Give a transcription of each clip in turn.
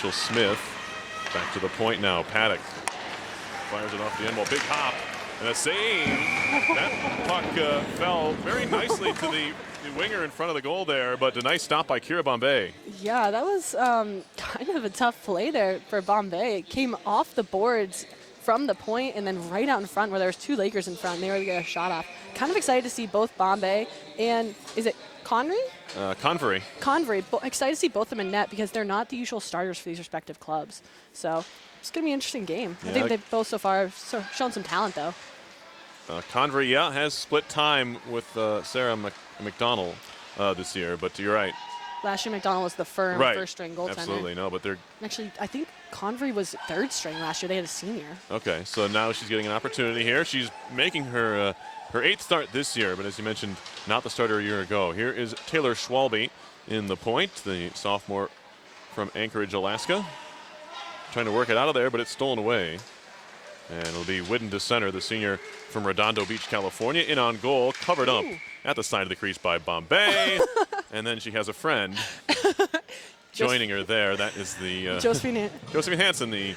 Rachel Smith. Back to the point now. Paddock fires it off the end wall. Big hop and a save. That puck fell very nicely to the winger in front of the goal there, but a nice stop by Kira Bombay. Yeah, that was kind of a tough play there for Bombay. It came off the boards from the point and then right out in front where there was two Lakers in front. And they were able to get a shot off. Kind of excited to see both Bombay and, is it Convery? Convery. Convery. Excited to see both of them in net because they're not the usual starters for these respective clubs. So it's going to be an interesting game. Yeah, I think they've both so far shown some talent, though. Convery, yeah, has split time with Sarah McDonald this year, but you're right. Last year, McDonald was the firm first-string goaltender. Absolutely, no, but they're... Actually, I think Convery was third string last year. They had a senior. Okay, so now she's getting an opportunity here. She's making her her 8th start this year, but as you mentioned, not the starter a year ago. Here is Taylor Schwalbe in the point, the sophomore from Anchorage, Alaska. Trying to work it out of there, but it's stolen away. And it'll be Whidden to center, the senior from Redondo Beach, California, in on goal, covered up at the side of the crease by Bombay. And then she has a friend joining her there. That is the Josephine Hansen, the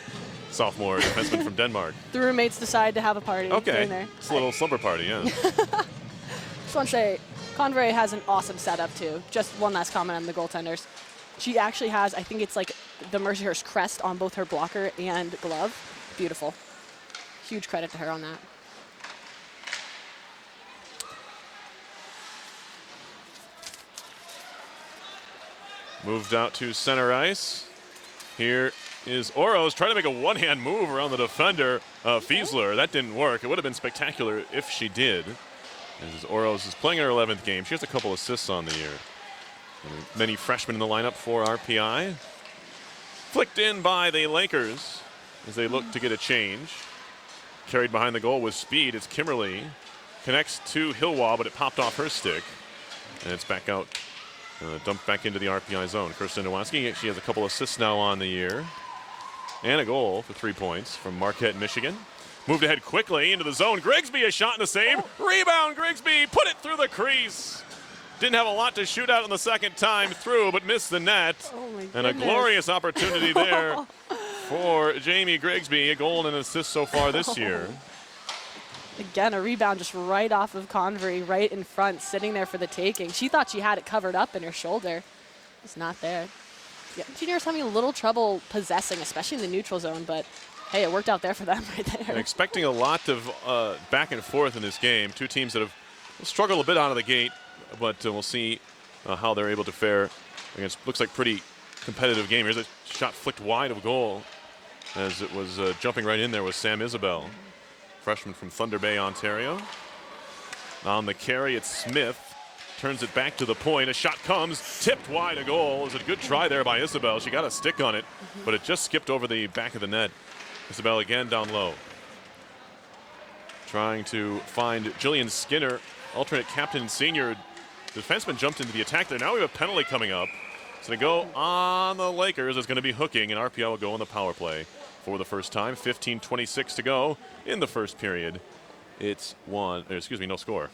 sophomore defenseman from Denmark. The roommates decide to have a party. Okay, there. It's a little slumber party, yeah. Just want to say, Convery has an awesome setup too. Just one last comment on the goaltenders. She actually has, I think it's like the Mercyhurst crest on both her blocker and glove. Beautiful. Huge credit to her on that. Moved out to center ice. Here is Oros trying to make a one-hand move around the defender, Fiesler. That didn't work. It would have been spectacular if she did. As Oros is playing her 11th game. She has a couple assists on the year. And many freshmen in the lineup for RPI. Flicked in by the Lakers as they look to get a change. Carried behind the goal with speed. It's Kimberly. Connects to Hilwa, but it popped off her stick. And it's back out, dumped back into the RPI zone. Kirsten Nowaski, she has a couple assists now on the year. And a goal for 3 points from Marquette, Michigan. Moved ahead quickly into the zone. Grigsby, a shot and a save. Rebound, Grigsby, put it through the crease. Didn't have a lot to shoot out on the second time through, but missed the net. Oh my and a glorious opportunity there for Jamie Grigsby. A goal and an assist so far this year. Again, a rebound just right off of Convery, right in front, sitting there for the taking. She thought she had it covered up in her shoulder. It's not there. Yeah, juniors having a little trouble possessing, especially in the neutral zone, but hey, it worked out there for them right there. I'm expecting a lot of back and forth in this game. Two teams that have struggled a bit out of the gate, but we'll see how they're able to fare against, looks like pretty competitive game. Here's a shot flicked wide of goal as it was jumping right in there was Sam Isabel, freshman from Thunder Bay, Ontario. On the carry, it's Smith. Turns it back to the point. A shot comes, tipped wide, a goal. It was a good try there by Isabel. She got a stick on it, but it just skipped over the back of the net. Isabel again down low. Trying to find Jillian Skinner, alternate captain and senior. The defenseman jumped into the attack there. Now we have a penalty coming up. It's going to go on the Lakers. It's going to be hooking, and RPI will go on the power play for the first time. 15:26 to go in the first period. It's no score.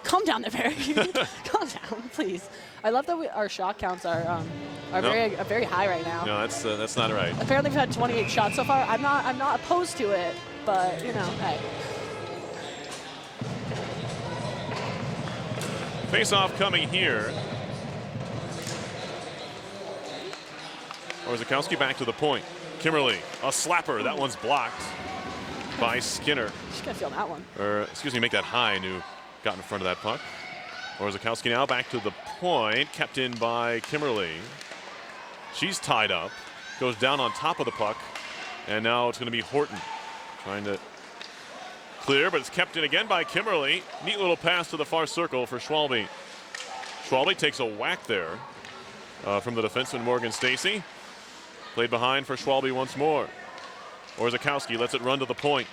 Calm down there, Barry. Calm down, please. I love that our shot counts are very high right now. No, that's not right. Apparently we've had 28 shots so far. I'm not opposed to it, but you know, hey. Face-off coming here. Orzakowski back to the point. Kimberly, a slapper. That one's blocked by Skinner. She's gonna feel that one. Or, excuse me, make that high, and who got in front of that puck. Orzakowski now back to the point, kept in by Kimberly. She's tied up, goes down on top of the puck, and now it's gonna be Horton trying to clear, but it's kept in again by Kimberly. Neat little pass to the far circle for Schwalbe. Schwalbe takes a whack there from the defenseman Morgan Stacy. Played behind for Schwalbe once more. Orzakowski lets it run to the point.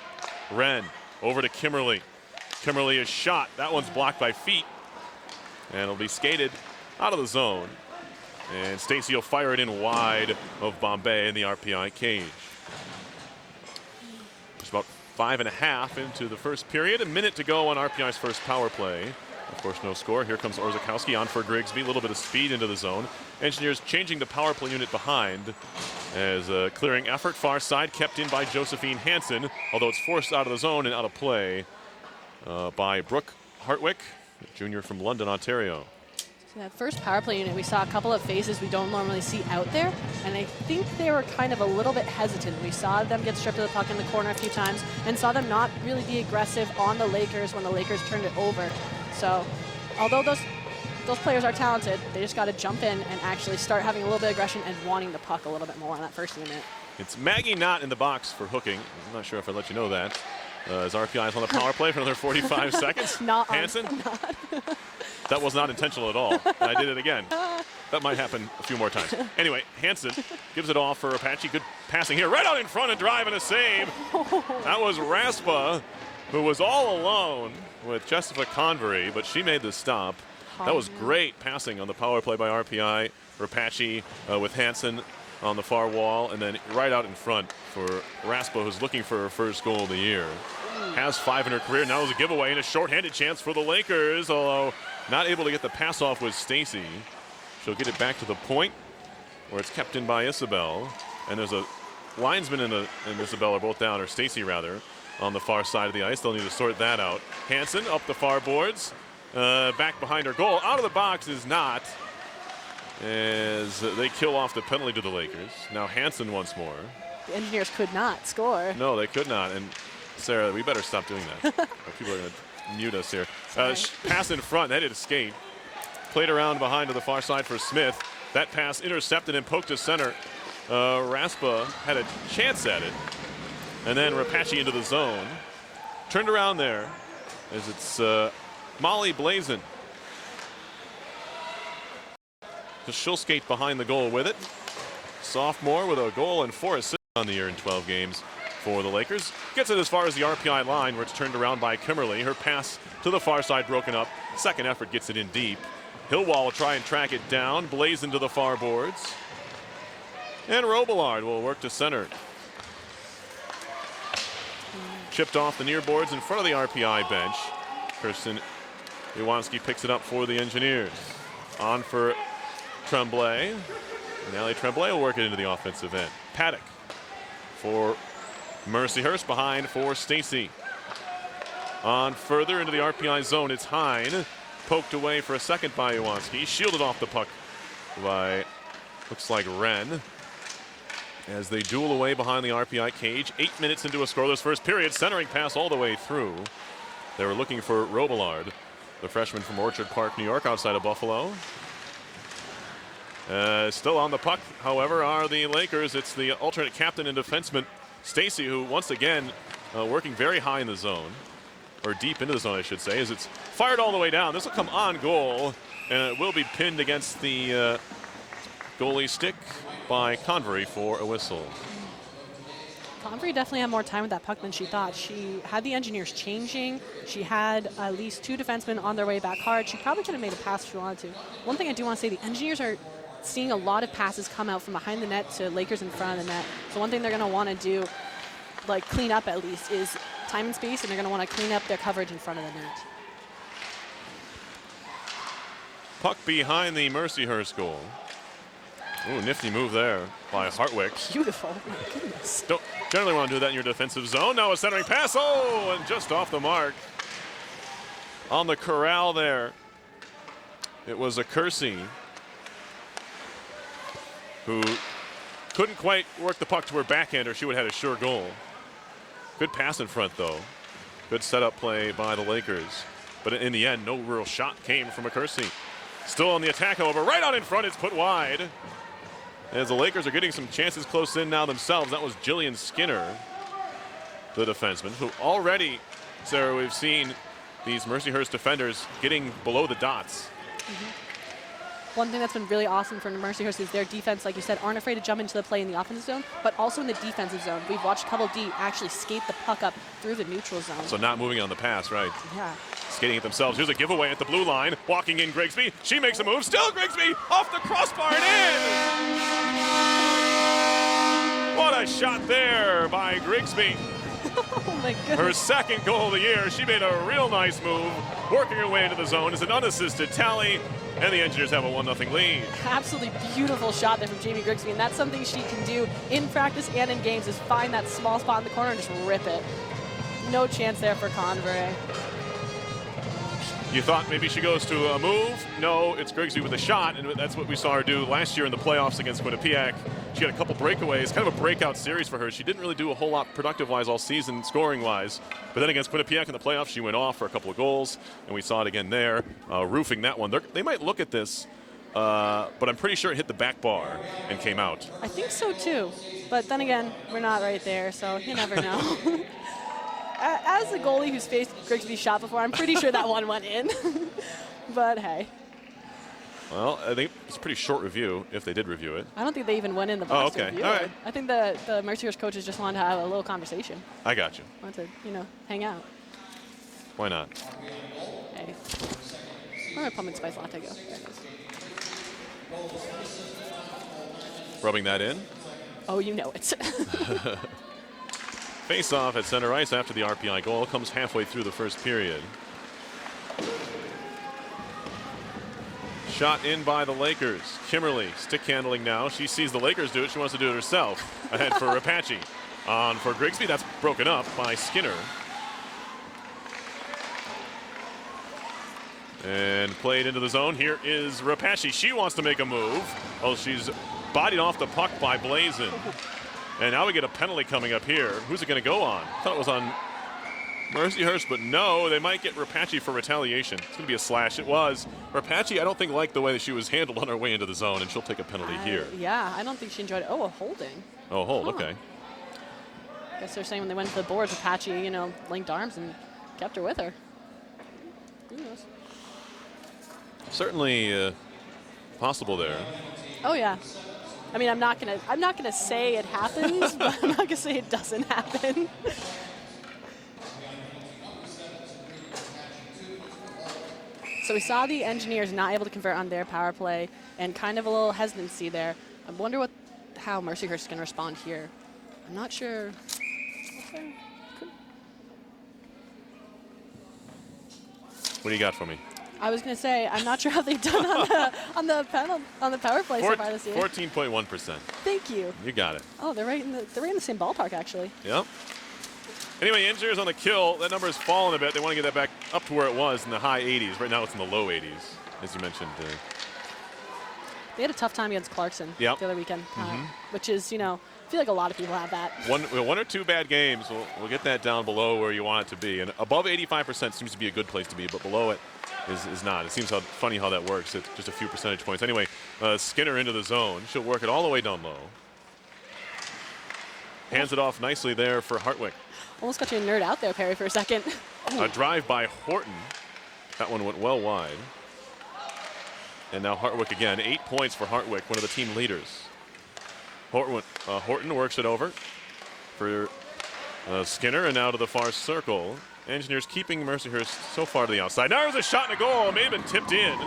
Wren over to Kimberly. Kimberly is shot. That one's blocked by feet. And it'll be skated out of the zone. And Stacy will fire it in wide of Bombay in the RPI cage. Just about 5.5 into the first period. A minute to go on RPI's first power play. Of course, no score. Here comes Orzechowski on for Grigsby. A little bit of speed into the zone. Engineers changing the power play unit behind as a clearing effort. Far side kept in by Josephine Hansen, although it's forced out of the zone and out of play by Brooke Hartwick, junior from London, Ontario. So that first power play unit, we saw a couple of faces we don't normally see out there, and I think they were kind of a little bit hesitant. We saw them get stripped of the puck in the corner a few times and saw them not really be aggressive on the Lakers when the Lakers turned it over. So although those players are talented, they just got to jump in and actually start having a little bit of aggression and wanting the puck a little bit more on that first unit. It's Maggie Knott in the box for hooking. I'm not sure if I let you know that. As RPI is on the power play for another 45 seconds. Not Hansen. That was not intentional at all. And I did it again. That might happen a few more times. Anyway, Hansen gives it off for Apache. Good passing here. Right out in front and drive and a save. That was Raspa, who was all alone with Jessica Convery, but she made the stop. That was great passing on the power play by RPI. Apache with Hansen on the far wall, and then right out in front for Raspa, who's looking for her first goal of the year. Has 5 in her career. Now is a giveaway and a shorthanded chance for the Lakers, although not able to get the pass off with Stacy. She'll get it back to the point where it's kept in by Isabel. And there's a linesman and Isabel are both down, or Stacy rather, on the far side of the ice. They'll need to sort that out. Hansen up the far boards, back behind her goal. Out of the box is not, as they kill off the penalty to the Lakers. Now Hansen once more. The Engineers could not score. No, they could not. And Sarah, we better stop doing that. People are going to mute us here. Pass in front, headed skate. Played around behind to the far side for Smith. That pass intercepted and poked to center. Raspa had a chance at it. And then Rapace into the zone. Turned around there as it's Molly Blazin. She'll skate behind the goal with it. Sophomore with a goal and 4 assists on the year in 12 games for the Lakers. Gets it as far as the RPI line where it's turned around by Kimberly. Her pass to the far side broken up. Second effort gets it in deep. Hillwall will try and track it down. Blazin to the far boards. And Robillard will work to center. Chipped off the near boards in front of the RPI bench. Kirsten Iwanski picks it up for the Engineers. On for Tremblay. And Allie Tremblay will work it into the offensive end. Paddock for Mercyhurst, behind for Stacy. On further into the RPI zone, it's Hine. Poked away for a second by Iwanski. Shielded off the puck by, looks like Wren. As they duel away behind the RPI cage. 8 minutes into a scoreless first period. Centering pass all the way through. They were looking for Robillard, the freshman from Orchard Park, New York, outside of Buffalo. Still on the puck, however, are the Lakers. It's the alternate captain and defenseman, Stacy, who once again working very high in the zone, or deep into the zone, I should say, as it's fired all the way down. This will come on goal, and it will be pinned against the goalie stick by Convery for a whistle. Convery definitely had more time with that puck than she thought. She had the Engineers changing. She had at least 2 defensemen on their way back hard. She probably could have made a pass if she wanted to. One thing I do want to say, the Engineers are seeing a lot of passes come out from behind the net to Lakers in front of the net. So one thing they're going to want to do, like clean up at least, is time and space, and they're going to want to clean up their coverage in front of the net. Puck behind the Mercyhurst goal. Ooh, nifty move there by Hartwick. Beautiful. Oh my goodness. Don't generally want to do that in your defensive zone. Now a centering pass. Oh, and just off the mark. On the corral there, it was a Kersey who couldn't quite work the puck to her backhand, or she would have had a sure goal. Good pass in front, though. Good setup play by the Lakers. But in the end, no real shot came from a Kersey. Still on the attack, however. Right out in front, it's put wide. As the Lakers are getting some chances close in now themselves. That was Jillian Skinner, the defenseman, who already, Sarah, we've seen these Mercyhurst defenders getting below the dots. One thing that's been really awesome for Mercyhurst is their defense, like you said, aren't afraid to jump into the play in the offensive zone, but also in the defensive zone. We've watched Couple D actually skate the puck up through the neutral zone. So not moving on the pass, right? Yeah. Skating it themselves. Here's a giveaway at the blue line. Walking in Grigsby. She makes a move. Still Grigsby off the crossbar and in! What a shot there by Grigsby. Oh my goodness. Her second goal of the year. She made a real nice move, working her way into the zone. It's an unassisted tally, and the Engineers have a 1-0 lead. Absolutely beautiful shot there from Jamie Grigsby, and that's something she can do in practice and in games, is find that small spot in the corner and just rip it. No chance there for Convery. You thought maybe she goes to a move. No, it's Grigsby with a shot, and that's what we saw her do last year in the playoffs against Quinnipiac. She had a couple breakaways, kind of a breakout series for her. She didn't really do a whole lot productive-wise all season, scoring-wise. But then against Quinnipiac in the playoffs, she went off for a couple of goals, and we saw it again there, roofing that one. They might look at this, but I'm pretty sure it hit the back bar and came out. I think so, too. But then again, we're not right there, so you never know. As a goalie who's faced Grigsby's shot before, I'm pretty sure that one went in. But hey. Well, I think it's a pretty short review, if they did review it. I don't think they even went in the box to review All it. right. I think the Mercyhurst coaches just wanted to have a little conversation. I got you. Wanted to, hang out. Why not? Hey. Where'd my pumpkin spice latte go? There it is. Rubbing that in. Oh, you know it. Face-off at center ice after the RPI goal. Comes halfway through the first period. Shot in by the Lakers. Kimberly stick handling now. She sees the Lakers do it. She wants to do it herself. Ahead for Rapace. On for Grigsby. That's broken up by Skinner. And played into the zone. Here is Rapace. She wants to make a move. Oh, she's bodied off the puck by Blazin. And now we get a penalty coming up here. Who's it going to go on? I thought it was on Mercyhurst, but no, they might get Rapace for retaliation. It's going to be a slash. It was. Rapace, I don't think liked the way that she was handled on her way into the zone, and she'll take a penalty here. Yeah, I don't think she enjoyed it. Oh, a holding. Oh, hold, okay. I guess they're saying when they went to the boards, Rapace, linked arms and kept her with her. Who knows? Certainly possible there. Oh, yeah. I mean, I'm not gonna say it happens, but I'm not gonna say it doesn't happen. So we saw the Engineers not able to convert on their power play, and kind of a little hesitancy there. I wonder how Mercyhurst is gonna respond here. I'm not sure. Okay. What do you got for me? I was gonna say I'm not sure how they've done on the power play so far this year. 14.1%. Thank you. You got it. Oh, they're right in the same ballpark actually. Yep. Anyway, Engineers on the kill. That number has fallen a bit. They want to get that back up to where it was in the high 80s. Right now it's in the low 80s, as you mentioned. They had a tough time against Clarkson the other weekend, which is, I feel like a lot of people have that. One or two bad games, we'll get that down below where you want it to be. And above 85% seems to be a good place to be, but below it is not. It seems funny how that works. It's just a few percentage points. Anyway, Skinner into the zone. She'll work it all the way down low. Hands it off nicely there for Hartwick. Almost got you a nerd out there, Perry, for a second. A drive by Horton. That one went well wide. And now Hartwick again. 8 points for Hartwick, one of the team leaders. Horton works it over for Skinner, and now to the far circle. Engineers keeping Mercyhurst so far to the outside. Now there's a shot and a goal. It may have been tipped in.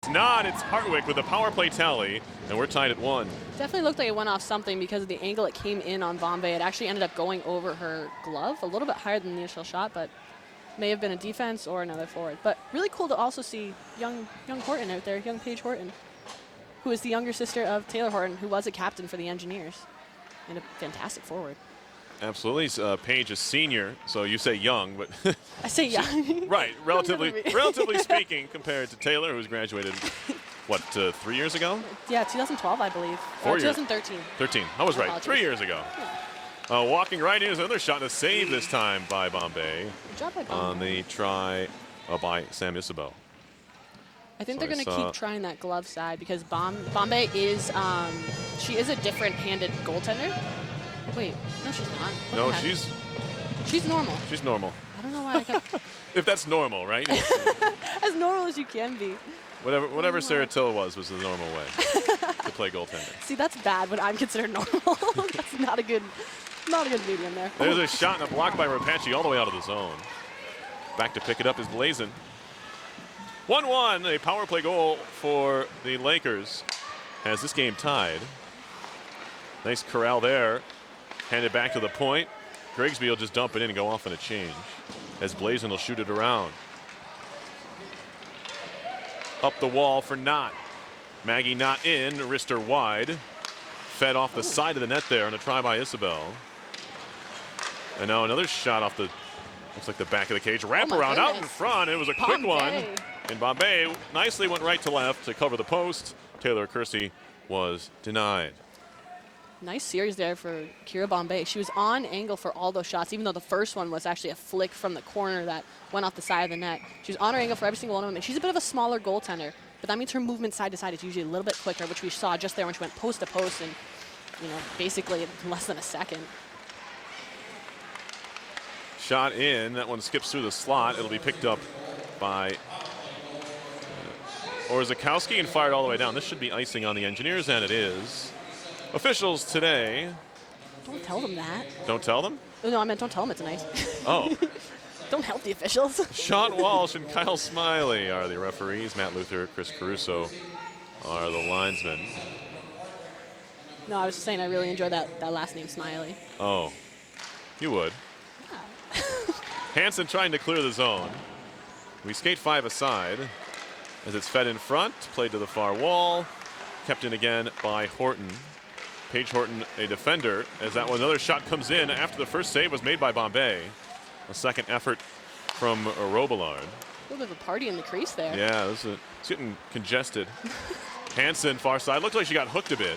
It's not. It's Hartwick with the power play tally, and we're tied at 1. Definitely looked like it went off something because of the angle it came in on Bombay. It actually ended up going over her glove, a little bit higher than the initial shot, but may have been a defense or another forward. But really cool to also see young Horton out there, young Paige Horton, who is the younger sister of Taylor Horton, who was a captain for the Engineers, and a fantastic forward. Absolutely. Paige is senior, so you say young, but I say young. Right, relatively speaking, compared to Taylor, who's graduated, what, 3 years ago? Yeah, 2012, I believe. 4 years. 2013. 13. I was right. Apologies. 3 years ago. Yeah. Walking right in is another shot and a save this time by Bombay. Good job by Bombay. On the try by Sam Isabel. I think they're going to keep trying that glove side because Bombay is, she is a different-handed goaltender. Wait, no, she's not. No, she's normal. She's normal. I don't know why I got if that's normal, right? as normal as you can be. Whatever Sarah Till was the normal way to play goaltender. See, that's bad when I'm considered normal. That's not a good medium there. There's a shot and a block by Rapace all the way out of the zone. Back to pick it up is Blazin. 1-1, a power play goal for the Lakers has this game tied. Nice corral there. Handed back to the point. Grigsby will just dump it in and go off on a change as Blazin will shoot it around. Up the wall for Knott. Maggie not in, wrister wide. Fed off the side of the net there on a try by Isabel. And now another shot off the, looks like the back of the cage. Wrap around out in front. It was a quick one. And Bombay nicely went right to left to cover the post. Taylor Kersey was denied. Nice series there for Kira Bombay. She was on angle for all those shots, even though the first one was actually a flick from the corner that went off the side of the net. She was on her angle for every single one of them. And she's a bit of a smaller goaltender, but that means her movement side to side is usually a little bit quicker, which we saw just there when she went post to post and, you know, basically in less than a second. Shot in. That one skips through the slot. It'll be picked up by Orzakowski and fired all the way down. This should be icing on the Engineers, and it is. Officials today. Don't tell them that. Don't tell them? Oh, no, I meant don't tell them it's nice. Oh. Don't help the officials. Sean Walsh and Kyle Smiley are the referees. Matt Luther, Chris Caruso are the linesmen. No, I was just saying I really enjoy that last name, Smiley. Oh, you would. Yeah. Hansen trying to clear the zone. We skate 5 aside as it's fed in front, played to the far wall, kept in again by Horton. Paige Horton, a defender, as that one, another shot comes in after the first save was made by Bombay. A second effort from Robillard. A little bit of a party in the crease there. Yeah, it's getting congested. Hansen, far side. Looked like she got hooked a bit.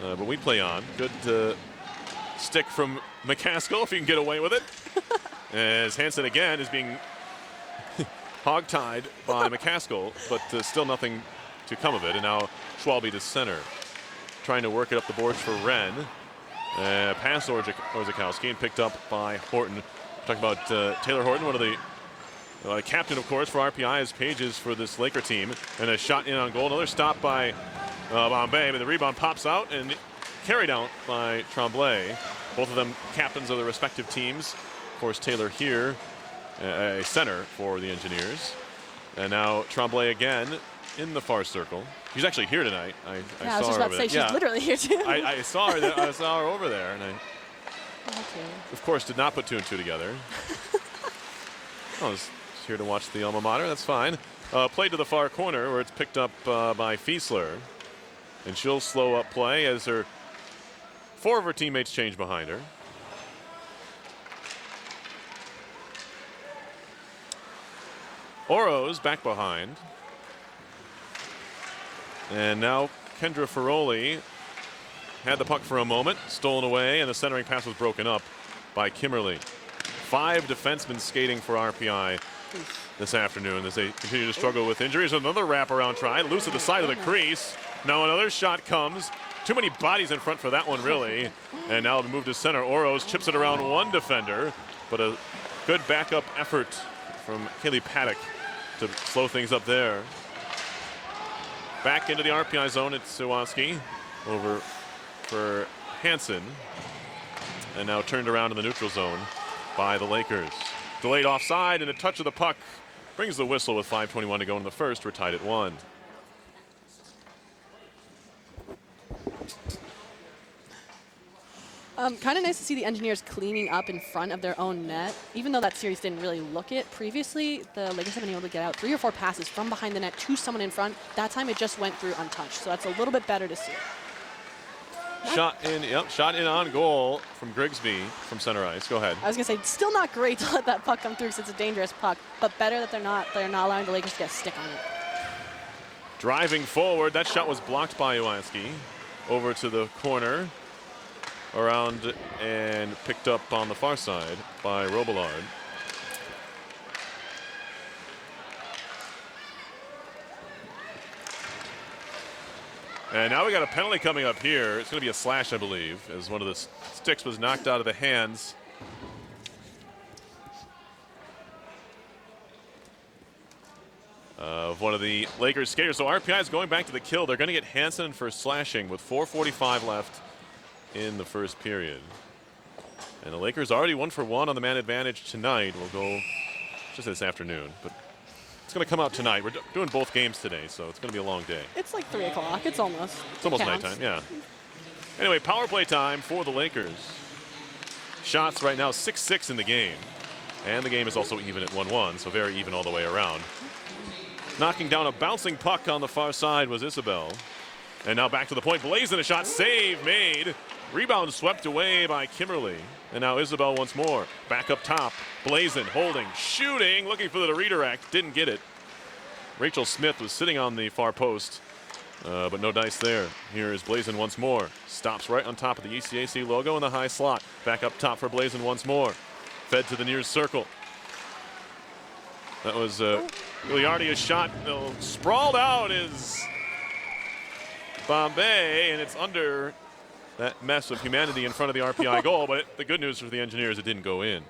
But we play on. Good stick from McCaskill, if he can get away with it. As Hansen again is being hog-tied by McCaskill, but still nothing to come of it. And now Schwalbe to center. Trying to work it up the boards for Wren. Past Orzakowski and picked up by Horton. Talking about Taylor Horton, one of the captain, of course, for RPI as Pages for this Laker team. And a shot in on goal. Another stop by Bombay, but the rebound pops out and carried out by Tremblay. Both of them captains of their respective teams. Of course, Taylor here, a center for the Engineers. And now Tremblay again in the far circle. She's actually here tonight. I was saw just her about to say, she's literally here too. I saw her. I saw her over there, and I, Okay. of course, did not put 2 and 2 together. I was here to watch the alma mater. That's fine. Played to the far corner where it's picked up by Fiesler, and she'll slow up play as 4 of her teammates change behind her. Oro's back behind. And now Kendra Ferroli had the puck for a moment, stolen away, and the centering pass was broken up by Kimmerly. 5 defensemen skating for RPI this afternoon as they continue to struggle with injuries. Another wraparound try, loose at the side of the crease. Now another shot comes. Too many bodies in front for that one, really. And now the move to center. Oros chips it around one defender, but a good backup effort from Kaylee Paddock to slow things up there. Back into the RPI zone, it's Sawaski over for Hansen. And now turned around in the neutral zone by the Lakers. Delayed offside, and a touch of the puck brings the whistle with 5:21 to go in the first. We're tied at 1. Kind of nice to see the Engineers cleaning up in front of their own net. Even though that series didn't really look it previously, the Lakers have been able to get out 3 or 4 passes from behind the net to someone in front. That time it just went through untouched, so that's a little bit better to see. Shot in on goal from Grigsby from center ice. Go ahead. I was gonna say, still not great to let that puck come through because it's a dangerous puck, but better that they're not allowing the Lakers to get a stick on it. Driving forward, that shot was blocked by Iwanski. Over to the corner, around and picked up on the far side by Robillard. And now we got a penalty coming up here. It's going to be a slash, I believe, as one of the sticks was knocked out of the hands of one of the Lakers skaters. So RPI is going back to the kill. They're going to get Hansen for slashing with 4:45 left in the first period. And the Lakers already 1 for 1 on the man advantage tonight. We'll go just this afternoon, but it's going to come out tonight. We're doing both games today, so it's going to be a long day. It's like 3 o'clock. It's almost nighttime, yeah. Anyway, power play time for the Lakers. shots right now, 6-6 in the game. And the game is also even at 1-1, so very even all the way around. Knocking down a bouncing puck on the far side was Isabel. And now back to the point. Blazin, a shot, save made. Rebound swept away by Kimberly. And now Isabel once more. Back up top. Blazin holding, shooting, looking for the redirect. Didn't get it. Rachel Smith was sitting on the far post, but no dice there. Here is Blazin once more. Stops right on top of the ECAC logo in the high slot. Back up top for Blazin once more. Fed to the near circle. That was Iliardia's shot. Sprawled out is Bombay, and it's under that mess of humanity in front of the RPI goal. But the good news for the Engineers, it didn't go in.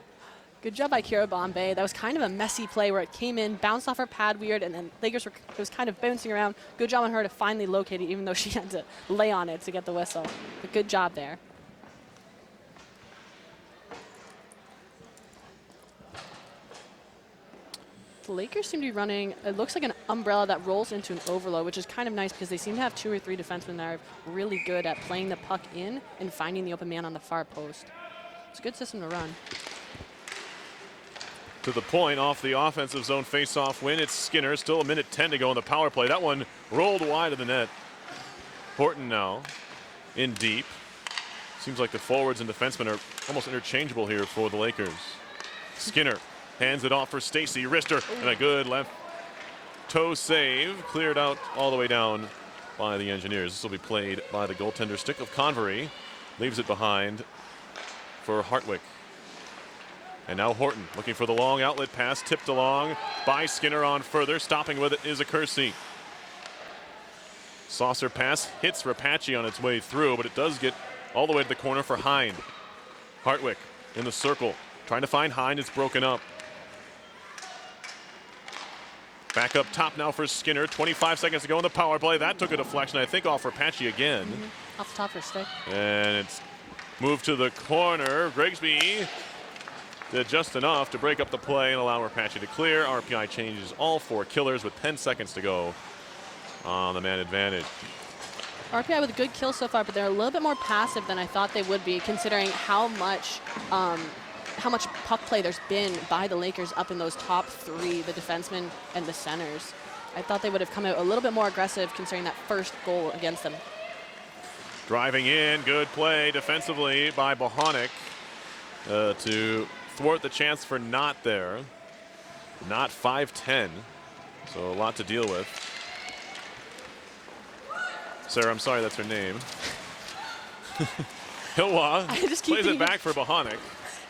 Good job by Kira Bombay. That was kind of a messy play where it came in, bounced off her pad weird, and then Lakers it was kind of bouncing around. Good job on her to finally locate it, even though she had to lay on it to get the whistle. But good job there. The Lakers seem to be running, it looks like an umbrella that rolls into an overload, which is kind of nice because they seem to have 2 or 3 defensemen that are really good at playing the puck in and finding the open man on the far post. It's a good system to run. To the point off the offensive zone face-off win. It's Skinner, still 1:10 to go in the power play. That one rolled wide of the net. Horton now in deep. Seems like the forwards and defensemen are almost interchangeable here for the Lakers. Skinner hands it off for Stacy Rister, and a good left toe save. Cleared out all the way down by the Engineers. This will be played by the goaltender Stick of Convery. Leaves it behind for Hartwick. And now Horton looking for the long outlet pass, tipped along by Skinner on further. Stopping with it is Kersey. Saucer pass hits Rapace on its way through, but it does get all the way to the corner for Hine. Hartwick in the circle, trying to find Hine. It's broken up. Back up top now for Skinner. 25 seconds to go in the power play. That took a deflection, I think, off Rapace again. Off the top of her stick. And it's moved to the corner. Grigsby did just enough to break up the play and allow Rapace to clear. RPI changes all 4 killers with 10 seconds to go on the man advantage. RPI with a good kill so far, but they're a little bit more passive than I thought they would be, considering how much puck play there's been by the Lakers up in those top 3, the defensemen and the centers. I thought they would have come out a little bit more aggressive considering that first goal against them. Driving in, good play defensively by Bohonic to thwart the chance for Knott there. Knott 5'10", so a lot to deal with. Sarah, I'm sorry that's her name. Hilwa plays it back for Bohonic.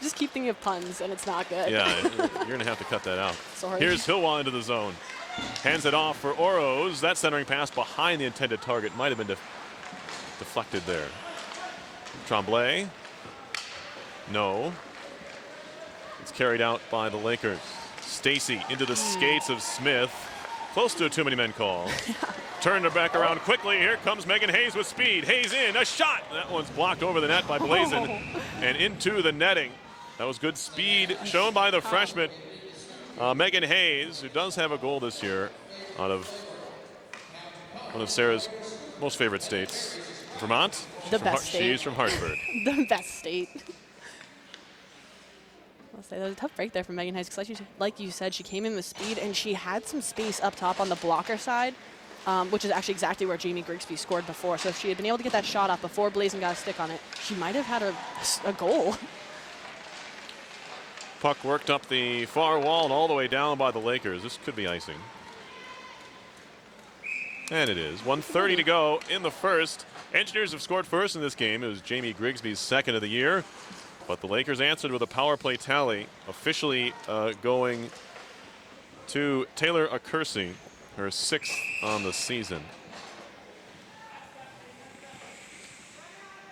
Just keep thinking of puns, and it's not good. Yeah, you're going to have to cut that out. Sorry. Here's Hilwa into the zone. Hands it off for Oros. That centering pass behind the intended target might have been deflected there. Tremblay. No. It's carried out by the Lakers. Stacy into the skates of Smith. Close to a too-many-men call. Turned her back around quickly. Here comes Megan Hayes with speed. Hayes in, a shot. That one's blocked over the net by Blazin and into the netting. That was good speed shown by the freshman, Megan Hayes, who does have a goal this year out of one of Sarah's most favorite states, Vermont. The best state. She's from Hartford. The best state. I'll say that was a tough break there from Megan Hayes because, like you said, she came in with speed and she had some space up top on the blocker side, which is actually exactly where Jamie Grigsby scored before. So if she had been able to get that shot off before Blazin got a stick on it, she might have had a goal. Puck worked up the far wall and all the way down by the Lakers. This could be icing. And it is. 1:30 to go in the first. Engineers have scored first in this game. It was Jamie Grigsby's second of the year. But the Lakers answered with a power play tally, officially going to Taylor Kersey, her 6th on the season.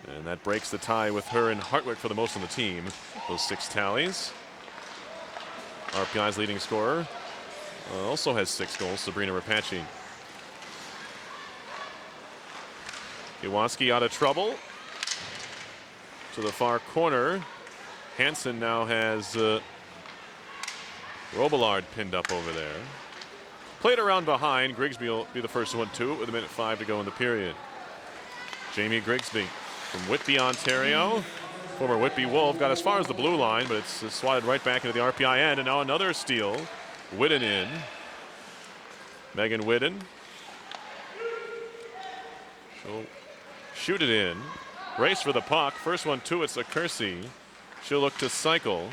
And that breaks the tie with her and Hartwick for the most on the team. Those 6 tallies. RPI's leading scorer also has 6 goals, Sabrina Rapace. Iwanski out of trouble. To the far corner. Hansen now has Robillard pinned up over there. Played around behind. Grigsby will be the first one to it with 1:05 to go in the period. Jamie Grigsby from Whitby, Ontario. Former Whitby Wolf got as far as the blue line, but it's swatted right back into the RPI end. And now another steal. Whitten in. Megan Whitten. She'll shoot it in. Race for the puck. First one to it's a Kersey. She'll look to cycle.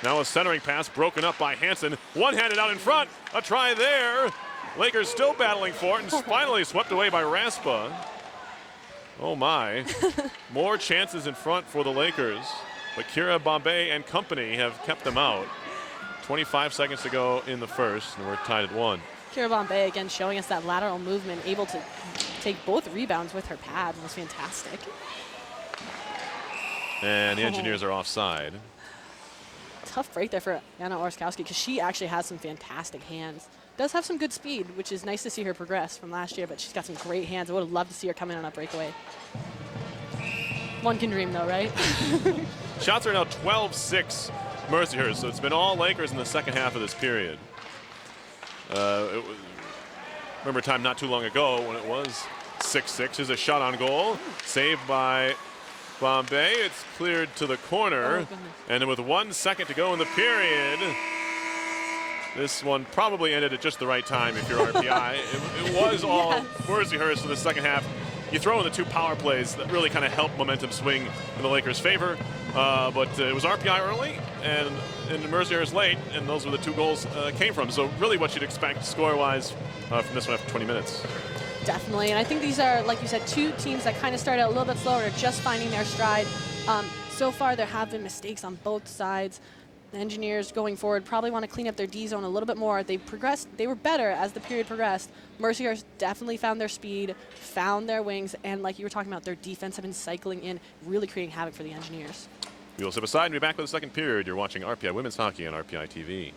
Now a centering pass broken up by Hansen. One-handed out in front. A try there. Lakers still battling for it and finally swept away by Raspa. Oh my. More chances in front for the Lakers, but Kira Bombay and company have kept them out. 25 seconds to go in the first, and we're tied at 1. Kira Bombay again showing us that lateral movement, able to take both rebounds with her pad. Was fantastic. And the Engineers are offside. Tough break there for Anna Orskowski because she actually has some fantastic hands. Does have some good speed, which is nice to see her progress from last year, but she's got some great hands. I would have loved to see her come in on a breakaway. One can dream, though, right? Shots are now 12-6 Mercyhurst, so it's been all Lakers in the second half of this period. Remember a time not too long ago when it was 6-6. Here's a shot on goal, saved by Bombay. It's cleared to the corner, and then with 1 second to go in the period, this one probably ended at just the right time if you're RPI. It was all Mercyhurst in the second half. You throw in the 2 power plays that really kind of helped momentum swing in the Lakers' favor. But it was RPI early and Mercyhurst late, and those were the 2 goals came from. So really what you'd expect score-wise from this one after 20 minutes. Definitely, and I think these are, like you said, 2 teams that kind of started out a little bit slower, are just finding their stride. So far, there have been mistakes on both sides. The Engineers going forward probably want to clean up their D zone a little bit more. They progressed. They were better as the period progressed. Mercyhurst definitely found their speed, found their wings, and like you were talking about, their defense have been cycling in, really creating havoc for the Engineers. We will step aside and be back with the second period. You're watching RPI Women's Hockey on RPI TV.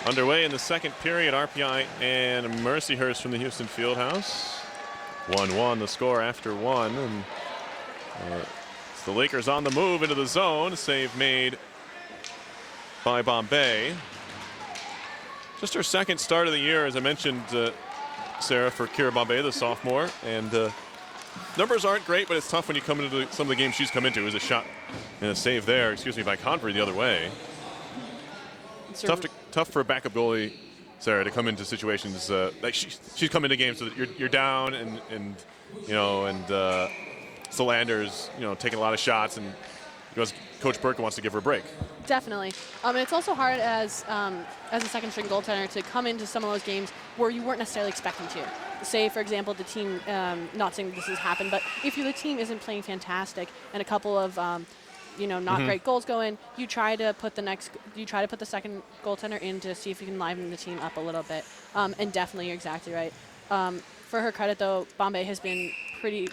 Underway in the second period, RPI and Mercyhurst from the Houston Fieldhouse. 1-1 the score after one. And it's the Lakers on the move into the zone. Save made by Bombay. Just her second start of the year, as I mentioned, Sarah, for Kira Bombay, the sophomore. And numbers aren't great, but it's tough when you come into some of the games she's come into. Is a shot and a save there, by Convery the other way. Tough for a backup goalie, Sarah, to come into situations like she's come into games so that you're down and Solander's taking a lot of shots, and Coach Burke wants to give her a break. Definitely. And it's also hard as a second string goaltender to come into some of those games where you weren't necessarily expecting to. Say, for example, the team, not saying this has happened, but if the team isn't playing fantastic and a couple of not great goals go in, you try to put the second goaltender in to see if you can liven the team up a little bit. And definitely, you're exactly right. For her credit, though, Bombay has been pretty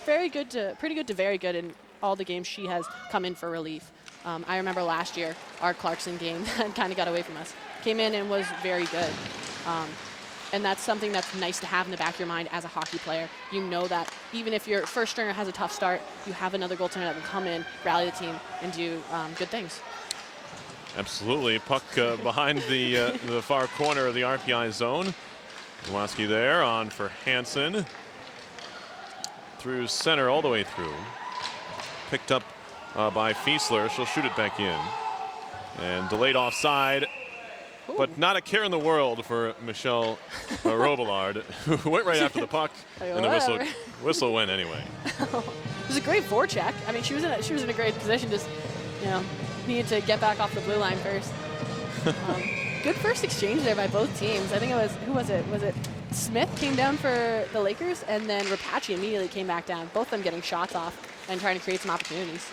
good to very good in all the games she has come in for relief. I remember last year, our Clarkson game kind of got away from us. Came in and was very good. And that's something that's nice to have in the back of your mind as a hockey player. You know that even if your first stringer has a tough start, you have another goaltender that can come in, rally the team, and do good things. Absolutely. Puck behind the far corner of the RPI zone. Zalewski there on for Hansen. Through center all the way through. Picked up by Fiesler. She'll shoot it back in. And delayed offside. Ooh. But not a care in the world for Michelle Robillard, who went right after the puck, and the whistle went anyway. It was a great forecheck. I mean, she was in a great position. Just needed to get back off the blue line first. Good first exchange there by both teams. I think it was, who was it? Was it Smith came down for the Lakers, and then Rapace immediately came back down. Both of them getting shots off and trying to create some opportunities.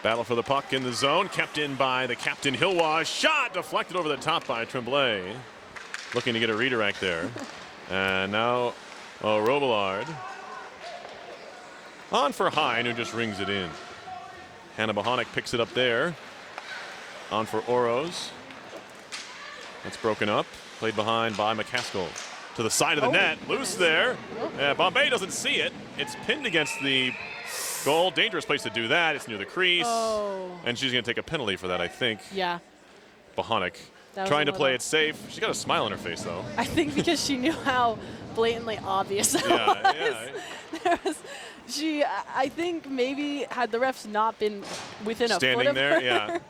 Battle for the puck in the zone, kept in by the captain Hilwash. Shot deflected over the top by Tremblay. Looking to get a redirect there. And now Robillard. On for Hine, who just rings it in. Hannah Bohonic picks it up there. On for Oros. That's broken up. Played behind by McCaskill. To the side of the net. Loose there. Bombay doesn't see it. It's pinned against the goal. Dangerous place to do that. It's near the crease. And she's going to take a penalty for that, I think. Yeah. Bohonic trying to play it safe. She's got a smile on her face, though. I think because she knew how blatantly obvious it was. I think maybe had the refs not been within a foot of her,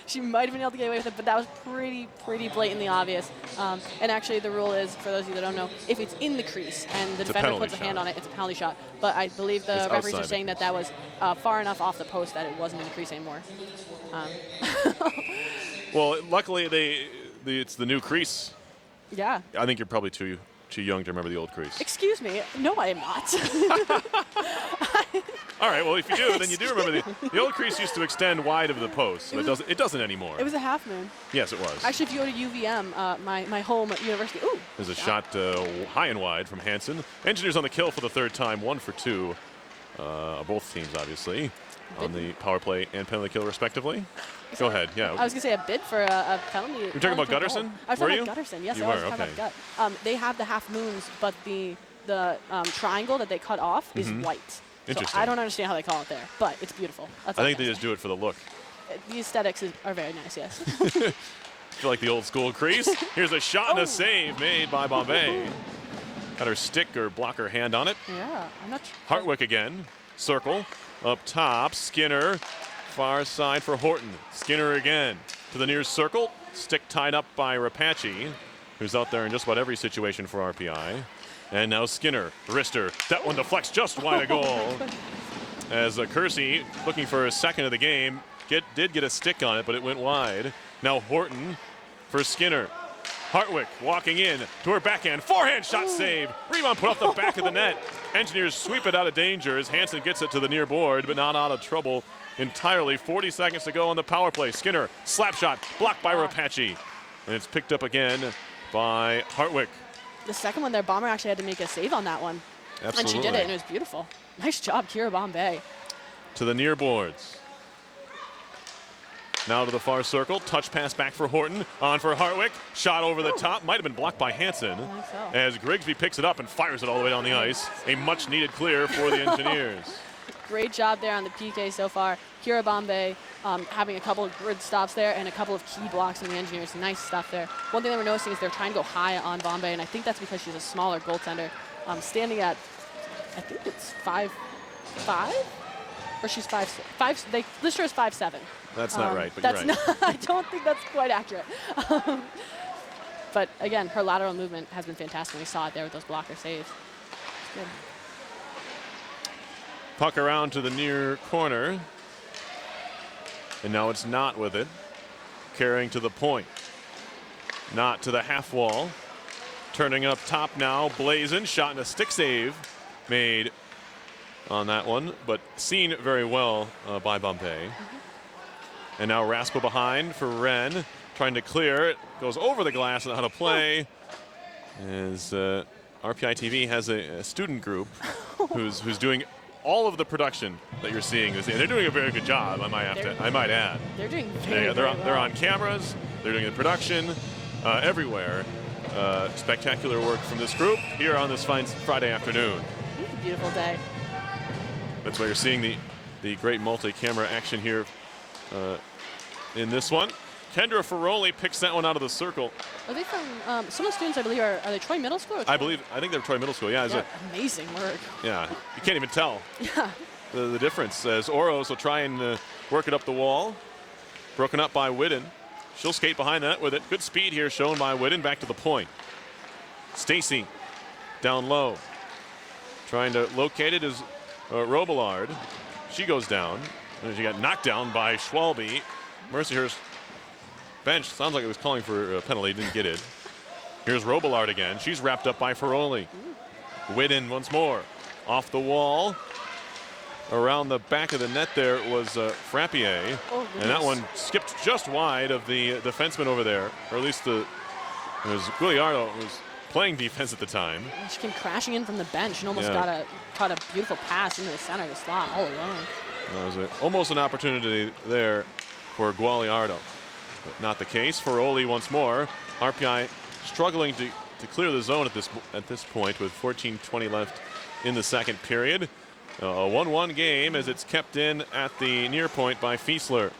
she might have been able to get away with it, but that was pretty blatantly obvious. And actually the rule is, for those of you that don't know, if it's in the crease and the defender puts a hand on it, it's a penalty shot. But I believe the referees are saying that was far enough off the post that it wasn't in the crease anymore. Well, luckily it's the new crease. Yeah. I think you're probably too young to remember the old crease. Excuse me. No, I am not. All right, well, if you do, then you do remember the old crease used to extend wide of the post. It doesn't anymore. It was a half moon. Yes, it was. Actually, if you go to UVM, my home at university, there's a shot high and wide from Hansen. Engineers on the kill for the third time, 1 for 2. Both teams, obviously, on the power play and penalty kill, respectively. Go ahead, yeah. I was going to say a bid for a penalty. You're talking about Gutterson? I was talking about Gutterson, yes. You I was were, talking okay. about Gut. They have the half moons, but the triangle that they cut off is white. Interesting. So I don't understand how they call it there, but it's beautiful. I think they just do it for the look. The aesthetics are very nice, yes. Feel like the old school crease. Here's a shot and a save made by Bombay. Got her stick or block her hand on it. Yeah, I'm not sure. Hartwick again. Circle. Up top. Skinner. Far side for Horton. Skinner again. To the near circle. Stick tied up by Rapace, who's out there in just about every situation for RPI. And now Skinner. Wrister. That one deflects just wide of goal. As Kersey, looking for a second of the game, did get a stick on it, but it went wide. Now Horton for Skinner. Hartwick walking in to her backhand. Forehand shot save. Rebound put off the back of the net. Engineers sweep it out of danger as Hansen gets it to the near board, but not out of trouble entirely. 40 seconds to go on the power play. Skinner, slap shot, blocked by Rapace. And it's picked up again by Hartwick. The second one there, Bomber actually had to make a save on that one. Absolutely. And she did it, and it was beautiful. Nice job, Kira Bombay. To the near boards. Now to the far circle. Touch pass back for Horton. On for Hartwick. Shot over the top. Might have been blocked by Hansen. I think so. As Grigsby picks it up and fires it all the way down the ice. A much needed clear for the Engineers. Great job there on the PK so far. Kira Bombay having a couple of good stops there and a couple of key blocks on the Engineers. Nice stuff there. One thing that we're noticing is they're trying to go high on Bombay, and I think that's because she's a smaller goaltender. Standing at, I think it's 5'5", or she's 5'6". They list her as 5'7". That's not right, but that's you're right. Not, I don't think that's quite accurate. But again, her lateral movement has been fantastic. We saw it there with those blocker saves. It's good. Puck around to the near corner. And now it's not with it. Carrying to the point. Not to the half wall. Turning up top now. Blazin. Shot and a stick save made on that one, but seen very well by Bombay. And now Raspa behind for Wren. Trying to clear it. Goes over the glass and how to play. As RPI TV has a student group who's doing all of the production that you're seeing. They're doing a very good job, I might add. They're doing very they're well. on cameras. They're doing the production everywhere. Spectacular work from this group here on this fine Friday afternoon. It's a beautiful day. That's why you're seeing the great multi-camera action here in this one. Kendra Ferroli picks that one out of the circle. Are they from, some of the students I believe are they Troy Middle School? Or I think they're Troy Middle School. Yeah, amazing work. Yeah, you can't even tell Yeah. the difference. As Oros will try and work it up the wall. Broken up by Whidden. She'll skate behind that with it. Good speed here shown by Whidden. Back to the point. Stacy down low. Trying to locate it is Robillard. She goes down. And she got knocked down by Schwalbe. Mercyhurst bench. Sounds like it was calling for a penalty. Didn't get it. Here's Robillard again. She's wrapped up by Ferroli. Whidden once more. Off the wall. Around the back of the net there was Frappier. Oh, and that one skipped just wide of the defenseman over there. Or at least it was Gugliardo who was playing defense at the time. She came crashing in from the bench and almost caught a beautiful pass into the center of the slot all alone. That was almost an opportunity there for Gugliardo. But not the case. Ferroli once more. RPI struggling to clear the zone at this point with 14:20 left in the second period. A 1-1 game as it's kept in at the near point by Fiesler.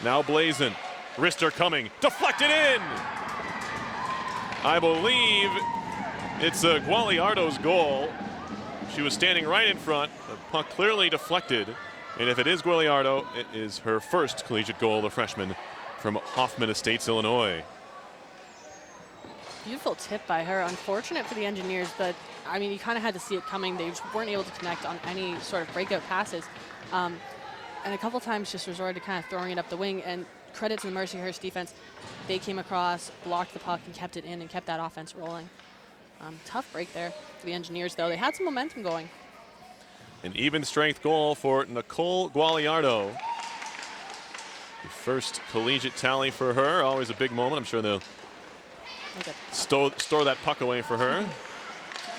Now Blazin. Wrister coming. Deflected in! I believe it's Gugliardo's goal. She was standing right in front. The puck clearly deflected. And if it is Gugliardo, it is her first collegiate goal, the freshman from Hoffman Estates, Illinois. Beautiful tip by her. Unfortunate for the Engineers, but I mean, you kind of had to see it coming. They just weren't able to connect on any sort of breakout passes. And a couple times just resorted to kind of throwing it up the wing. And credit to the Mercyhurst defense. They came across, blocked the puck, and kept it in and kept that offense rolling. Tough break there for the Engineers, though. They had some momentum going. An even strength goal for Nicole Gugliardo. The first collegiate tally for her. Always a big moment. I'm sure they'll store that puck away for her.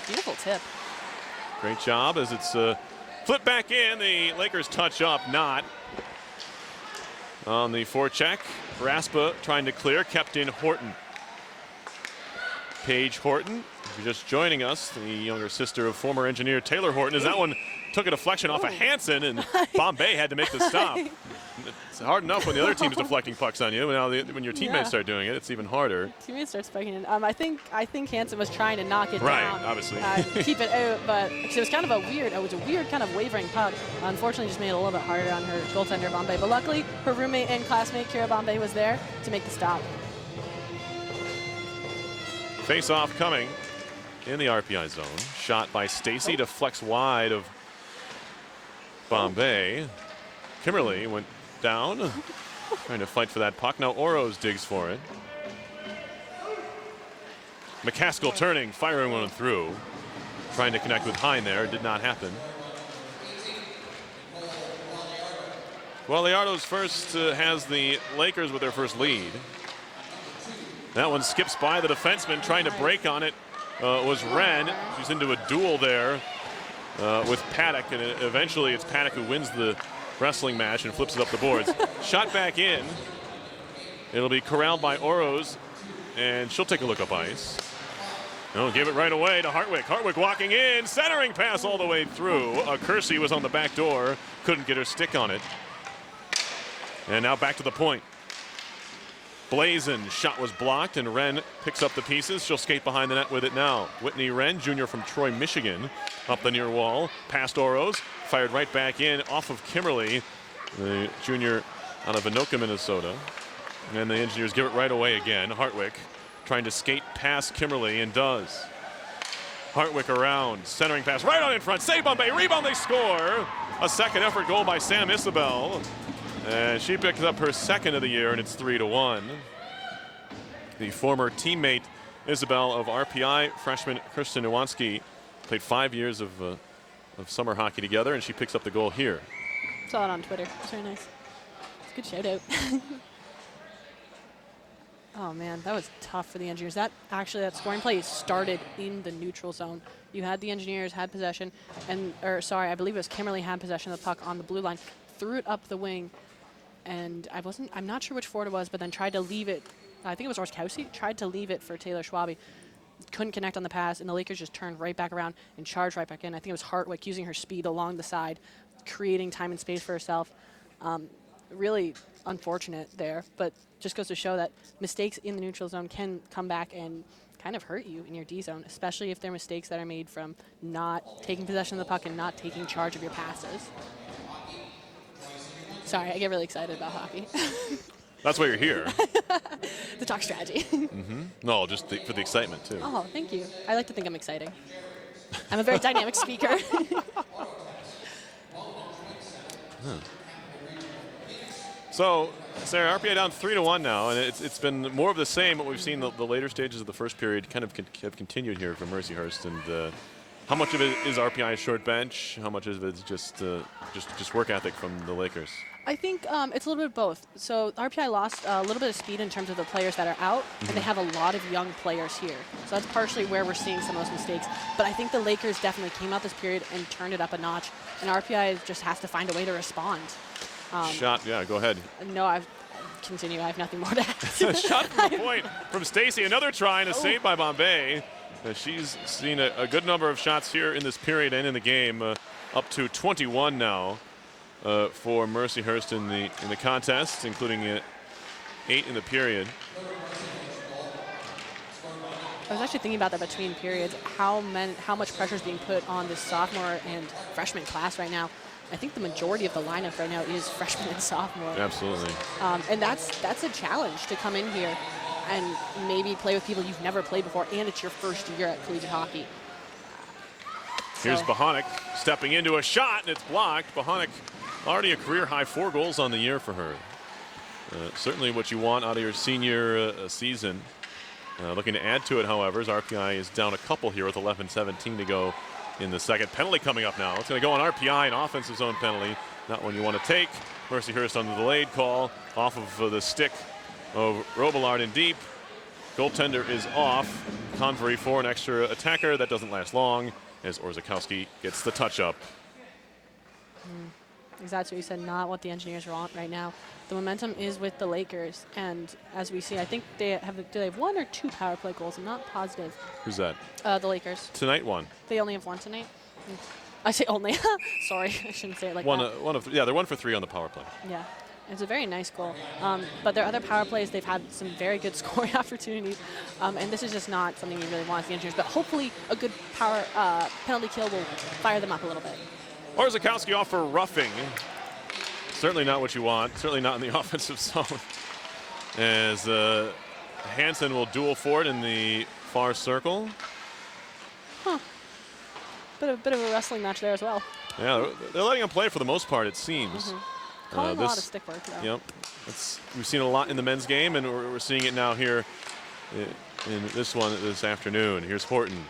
Beautiful tip. Great job as it's flipped back in. The Lakers touch up, not. On the forecheck, Raspa trying to clear, kept in Horton. Paige Horton, if you're just joining us, the younger sister of former engineer Taylor Horton, as that one took a deflection off of Hansen, and Bombay had to make the stop. It's hard enough when the other team's deflecting pucks on you. Now when your teammates start doing it, it's even harder. Teammates start spiking in. I think Hansen was trying to knock it down. Right, obviously. Keep it out, but it was kind of it was a weird kind of wavering puck. Unfortunately, just made it a little bit harder on her goaltender Bombay. But luckily, her roommate and classmate Kira Bombay was there to make the stop. Face-off coming in the RPI zone. Shot by Stacy, deflects wide of Bombay. Kimberly went down, trying to fight for that puck. Now Oros digs for it. McCaskill turning, firing one through. Trying to connect with Hine there, it did not happen. Gugliardo's first has the Lakers with their first lead. That one skips by the defenseman, trying to break on it was Wren. She's into a duel there with Paddock, and eventually it's Paddock who wins the wrestling match and flips it up the boards. Shot back in. It'll be corralled by Oroz, and she'll take a look up ice. No, give it right away to Hartwick. Hartwick walking in, centering pass all the way through. Kersey was on the back door, couldn't get her stick on it. And now back to the point. Blazin, shot was blocked, and Wren picks up the pieces. She'll skate behind the net with it now. Whitney Wren, junior from Troy, Michigan, up the near wall, past Oroz, fired right back in off of Kimberly, the junior out of Anoka, Minnesota. And the Engineers give it right away again. Hartwick trying to skate past Kimberly and does. Hartwick around, centering pass right on in front. Save Bombay, rebound, they score. A second effort goal by Sam Isabel. And she picks up her second of the year, and it's 3-1. The former teammate Isabel of RPI, freshman Kristen Iwanski, played 5 years of summer hockey together, and she picks up the goal here. Saw it on Twitter. It's very nice. It's a good shout out. Oh man, that was tough for the Engineers. That scoring play started in the neutral zone. You had the Engineers had possession, I believe it was Kimberly had possession of the puck on the blue line, threw it up the wing, and I'm not sure which forward it was, but then tried to leave it. I think it was Orskowski, tried to leave it for Taylor Schwabe. Couldn't connect on the pass, and the Lakers just turned right back around and charged right back in. I think it was Hartwick using her speed along the side, creating time and space for herself. Really unfortunate there, but just goes to show that mistakes in the neutral zone can come back and kind of hurt you in your D zone, especially if they're mistakes that are made from not taking possession of the puck and not taking charge of your passes. Sorry, I get really excited about hockey. That's why you're here. To talk strategy. No, just for the excitement, too. Oh, thank you. I like to think I'm exciting. I'm a very dynamic speaker. So, Sarah, RPI down 3-1 now, and it's been more of the same. What we've seen the later stages of the first period kind of have continued here from Mercyhurst. And how much of it is RPI's short bench? How much of it is just work ethic from the Lakers? I think it's a little bit of both. So RPI lost a little bit of speed in terms of the players that are out, and they have a lot of young players here. So that's partially where we're seeing some of those mistakes. But I think the Lakers definitely came out this period and turned it up a notch, and RPI just has to find a way to respond. Shot, yeah, go ahead. No, continue. I have nothing more to add. Shot from the point from Stacy. Another try and a save by Bombay. She's seen a good number of shots here in this period and in the game, up to 21 now for Mercyhurst in the contest, including 8 in the period. I was actually thinking about that between periods, how much pressure is being put on this sophomore and freshman class right now. I think the majority of the lineup right now is freshman and sophomore. Absolutely. And that's a challenge to come in here and maybe play with people you've never played before, and it's your first year at collegiate hockey. Here's Bohonic stepping into a shot, and it's blocked. Bohonic already a career-high 4 goals on the year for her. Certainly what you want out of your senior season. Looking to add to it, however, as RPI is down a couple here with 11:17 to go in the second. Penalty coming up now. It's going to go on RPI, an offensive zone penalty. Not one you want to take. Mercyhurst on the delayed call off of the stick of Robillard in deep. Goaltender is off. Convery for an extra attacker. That doesn't last long as Orzakowski gets the touch-up. Exactly what you said, not what the Engineers want right now. The momentum is with the Lakers, and as we see, I think do they have 1 or 2 power play goals? I'm not positive. Who's that? The Lakers. Tonight, 1. They only have 1 tonight? I say only. Sorry, I shouldn't say it like that. They're 1 for 3 on the power play. Yeah, it's a very nice goal. But their other power plays, they've had some very good scoring opportunities, and this is just not something you really want as the Engineers. But hopefully a good power penalty kill will fire them up a little bit. Orzakowski off for roughing. Certainly not what you want. Certainly not in the offensive zone. As Hansen will duel for it in the far circle. Bit of a wrestling match there as well. Yeah, they're letting him play for the most part, it seems. Calling a lot of stick work, though. Yep. We've seen a lot in the men's game, and we're seeing it now here in this one this afternoon. Here's Horton.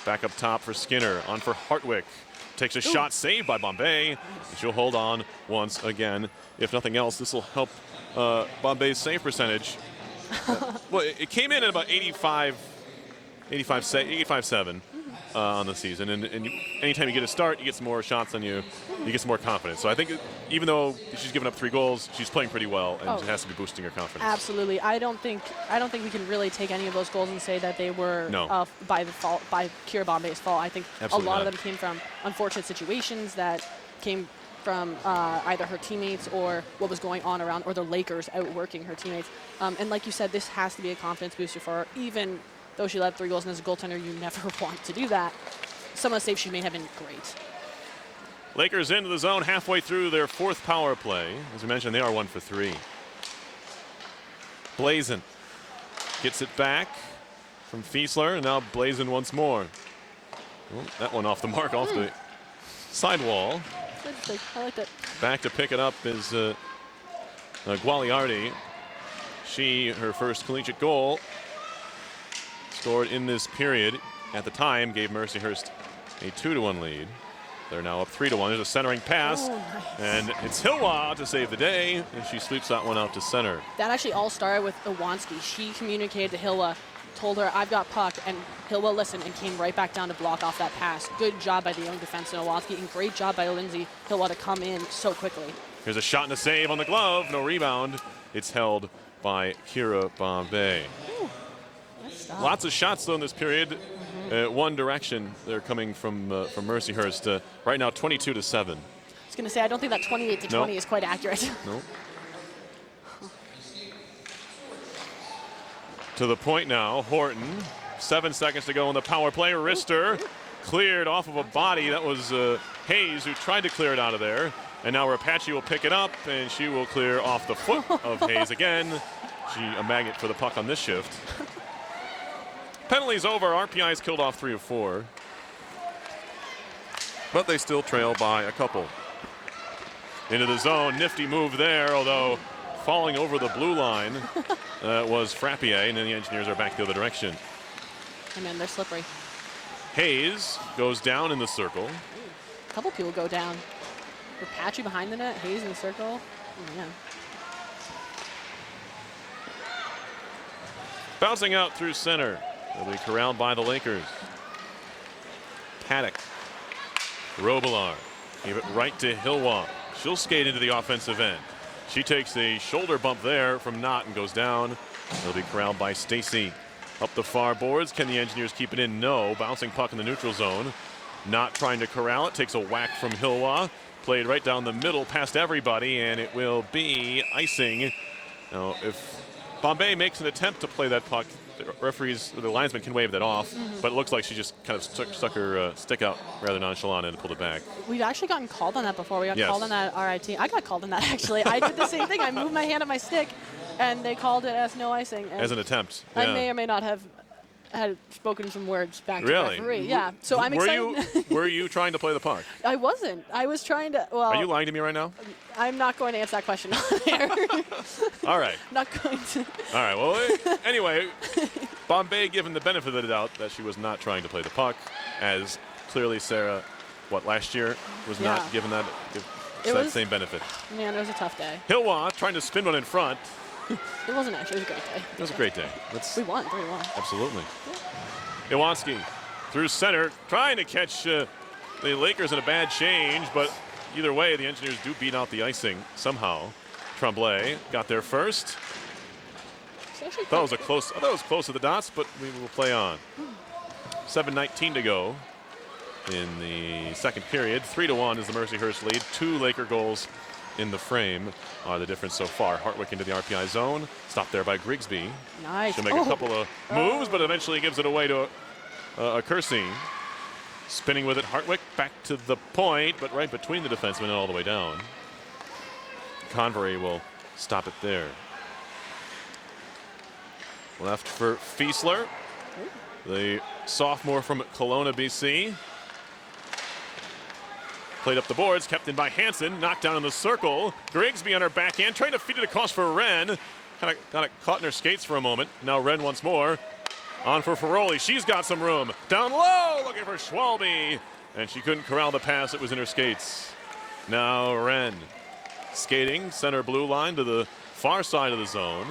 Back up top for Skinner. On for Hartwick. Takes a shot, saved by Bombay. She'll hold on once again. If nothing else, this will help Bombay's save percentage. Well, it came in at about 85-7. on the season, and anytime you get a start, you get some more shots on you, you get some more confidence. So I think even though she's given up 3 goals, she's playing pretty well, and it has to be boosting her confidence. Absolutely. I don't think we can really take any of those goals and say that they were by Kira Bombay's fault. I think a lot of them came from unfortunate situations that came from either her teammates or what was going on around, or the Lakers outworking her teammates. And like you said, this has to be a confidence booster for her, even though she led 3 goals, and as a goaltender, you never want to do that. Some of the saves she may have been great. Lakers into the zone halfway through their 4th power play. As we mentioned, they are 1 for 3. Blazin gets it back from Fiesler, and now Blazin once more. Oh, that one off the mark, off the sidewall. I like that. Back to pick it up is Gualiardi. Her first collegiate goal, scored in this period. At the time, gave Mercyhurst a 2-1 lead. They're now up 3-1. There's a centering pass, and it's Hilwa to save the day, and she sweeps that one out to center. That actually all started with Iwanski. She communicated to Hilwa, told her, I've got puck, and Hilwa listened and came right back down to block off that pass. Good job by the young defenseman Iwanski, and great job by Lindsay Hilwa to come in so quickly. Here's a shot and a save on the glove. No rebound. It's held by Kira Bombay. Lots of shots, though, in this period. One direction. They're coming from Mercyhurst. Right now, 22-7. I was going to say, I don't think that 28-20 is quite accurate. Nope. To the point now, Horton. 7 seconds to go in the power play. Rister cleared off of a body. That was Hayes who tried to clear it out of there. And now Rapace will pick it up, and she will clear off the foot of Hayes again. She a magnet for the puck on this shift. Penalties over. RPI's killed off 3 of 4. But they still trail by a couple. Into the zone. Nifty move there, although falling over the blue line was Frappier, and then the Engineers are back the other direction. And then they're slippery. Hayes goes down in the circle. A couple people go down. Rapace behind the net, Hayes in the circle. Oh, man. Bouncing out through center. They'll be corralled by the Lakers. Paddock. Robillard. Gave it right to Hilwa. She'll skate into the offensive end. She takes a shoulder bump there from Knott and goes down. They'll be corralled by Stacy. Up the far boards. Can the Engineers keep it in? No. Bouncing puck in the neutral zone. Not trying to corral it. Takes a whack from Hilwa. Played right down the middle past everybody, and it will be icing. Now, if Bombay makes an attempt to play that puck, the linesman can wave that off, but it looks like she just kind of stuck her stick out rather nonchalant and pulled it back. We've actually gotten called on that before. We got called on that RIT. I got called on that, actually. I did the same thing. I moved my hand on my stick, and they called it as no icing. As an attempt. I may or may not have had spoken some words back to the referee. Yeah, so I'm excited. Were you trying to play the puck? I wasn't. I was trying to, well. Are you lying to me right now? I'm not going to answer that question on air. All right. Not going to. All right, well, anyway, Bombay given the benefit of the doubt that she was not trying to play the puck, as clearly Sarah, last year, was not given that same benefit. Man, it was a tough day. Hilwa trying to spin one in front. It wasn't actually. It was a great day. It was a great day. We won 3-1. Absolutely. Iwanski through center, trying to catch the Lakers in a bad change, but either way, the Engineers do beat out the icing somehow. Tremblay got there first. That was close. I thought it was close to the dots, but we will play on. 7:19 to go in the second period. 3-1 is the Mercyhurst lead. 2 Laker goals in the frame are the difference so far. Hartwick into the RPI zone. Stopped there by Grigsby. Nice. She'll make a couple of moves, but eventually gives it away to a Kersey. Spinning with it, Hartwick back to the point, but right between the defensemen and all the way down. Convery will stop it there. Left for Fiesler, the sophomore from Kelowna, BC. Played up the boards, kept in by Hansen, knocked down in the circle. Grigsby on her backhand, trying to feed it across for Wren. Kind of got it caught in her skates for a moment. Now Wren once more. On for Ferroli, she's got some room. Down low, looking for Schwalbe. And she couldn't corral the pass, it was in her skates. Now Wren skating, center blue line to the far side of the zone.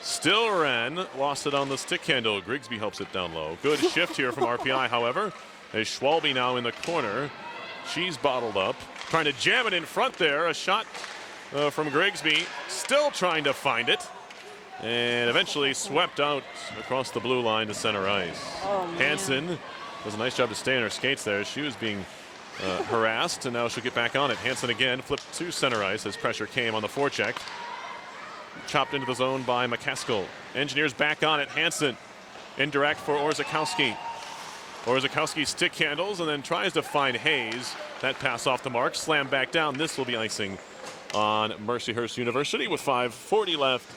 Still Ren lost it on the stick handle. Grigsby helps it down low. Good shift here from RPI, however. As Schwalbe now in the corner. She's bottled up. Trying to jam it in front there. A shot from Grigsby. Still trying to find it. And eventually swept out across the blue line to center ice. Oh, man. Hansen does a nice job to stay on her skates there. She was being harassed, and now she'll get back on it. Hansen again flipped to center ice as pressure came on the forecheck. Chopped into the zone by McCaskill. Engineers back on it. Hansen indirect for Orzakowski. Orzakowski stick handles and then tries to find Hayes. That pass off the mark, slammed back down. This will be icing on Mercyhurst University with 5:40 left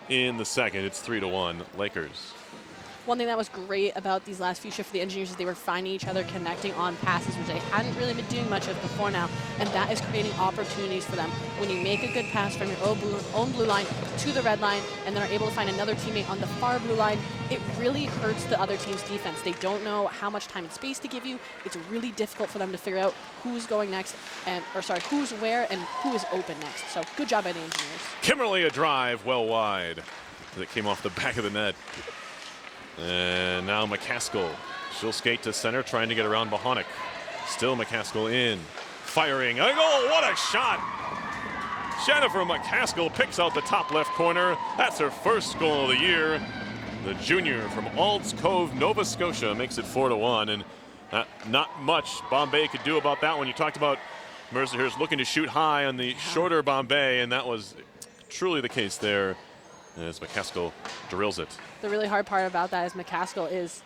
in the second. It's 3-1 Lakers. One thing that was great about these last few shifts for the Engineers is they were finding each other, connecting on passes, which they hadn't really been doing much of before now, and that is creating opportunities for them. When you make a good pass from your own blue line to the red line and then are able to find another teammate on the far blue line, it really hurts the other team's defense. They don't know how much time and space to give you. It's really difficult for them to figure out who's going next, who's where and who is open next. So good job by the Engineers. Kimberly a drive well wide that came off the back of the net. And now McCaskill. She'll skate to center, trying to get around Bohonic. Still McCaskill in. Firing. A goal! What a shot! Jennifer McCaskill picks out the top left corner. That's her first goal of the year. The junior from Alds Cove, Nova Scotia, makes it 4-1. And not much Bombay could do about that one. You talked about Mercyhurst looking to shoot high on the shorter Bombay, and that was truly the case there as McCaskill drills it. The really hard part about that is McCaskill is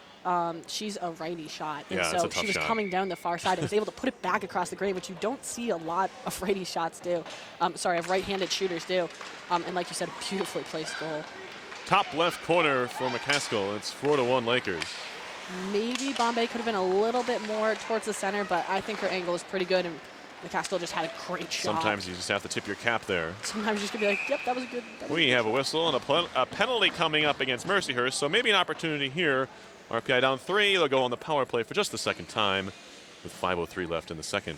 she's a righty shot. And yeah, so it's a tough she was shot. Coming down the far side and was able to put it back across the grade, which you don't see a lot of righty shots do. Of right-handed shooters do. And like you said, beautifully placed goal. Top left corner for McCaskill. It's 4-1 Lakers. Maybe Bombay could have been a little bit more towards the center, but I think her angle is pretty good, and McCaskill just had a great shot. Sometimes you just have to tip your cap there. Sometimes you're just going to be like, yep, that was a good. We have a whistle and a penalty coming up against Mercyhurst, so maybe an opportunity here. RPI down 3. They'll go on the power play for just the second time with 5:03 left in the second.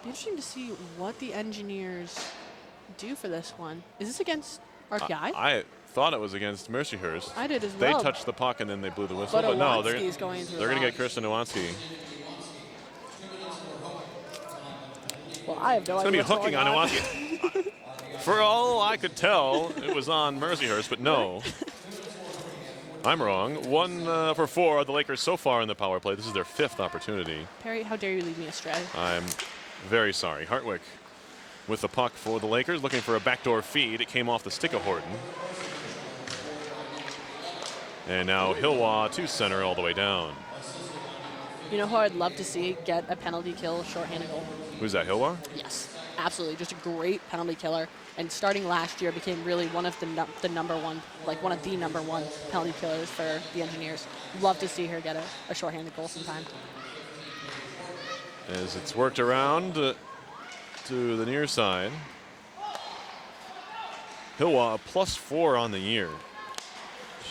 Be interesting to see what the Engineers do for this one. Is this against RPI? I thought it was against Mercyhurst. I did as They well. touched the puck and then they blew the whistle. But no, they're Owanski's going to the going to get box. Kirsten Owanski. Well, I have no It's going idea to be what's hooking on going Owanski. For all I could tell, it was on Mercyhurst, but no. I'm wrong. 1 for 4 of the Lakers so far in the power play. This is their 5th opportunity. Perry, how dare you lead me astray? I'm very sorry. Hartwick with the puck for the Lakers, looking for a backdoor feed. It came off the stick of Horton. And now Hilwa to center all the way down. You know who I'd love to see get a penalty kill shorthanded goal? Who's that, Hilwa? Yes, absolutely. Just a great penalty killer. And starting last year became really one of the number one penalty killers for the Engineers. Love to see her get a shorthanded goal sometime. As it's worked around to the near side. Hilwa, a +4 on the year.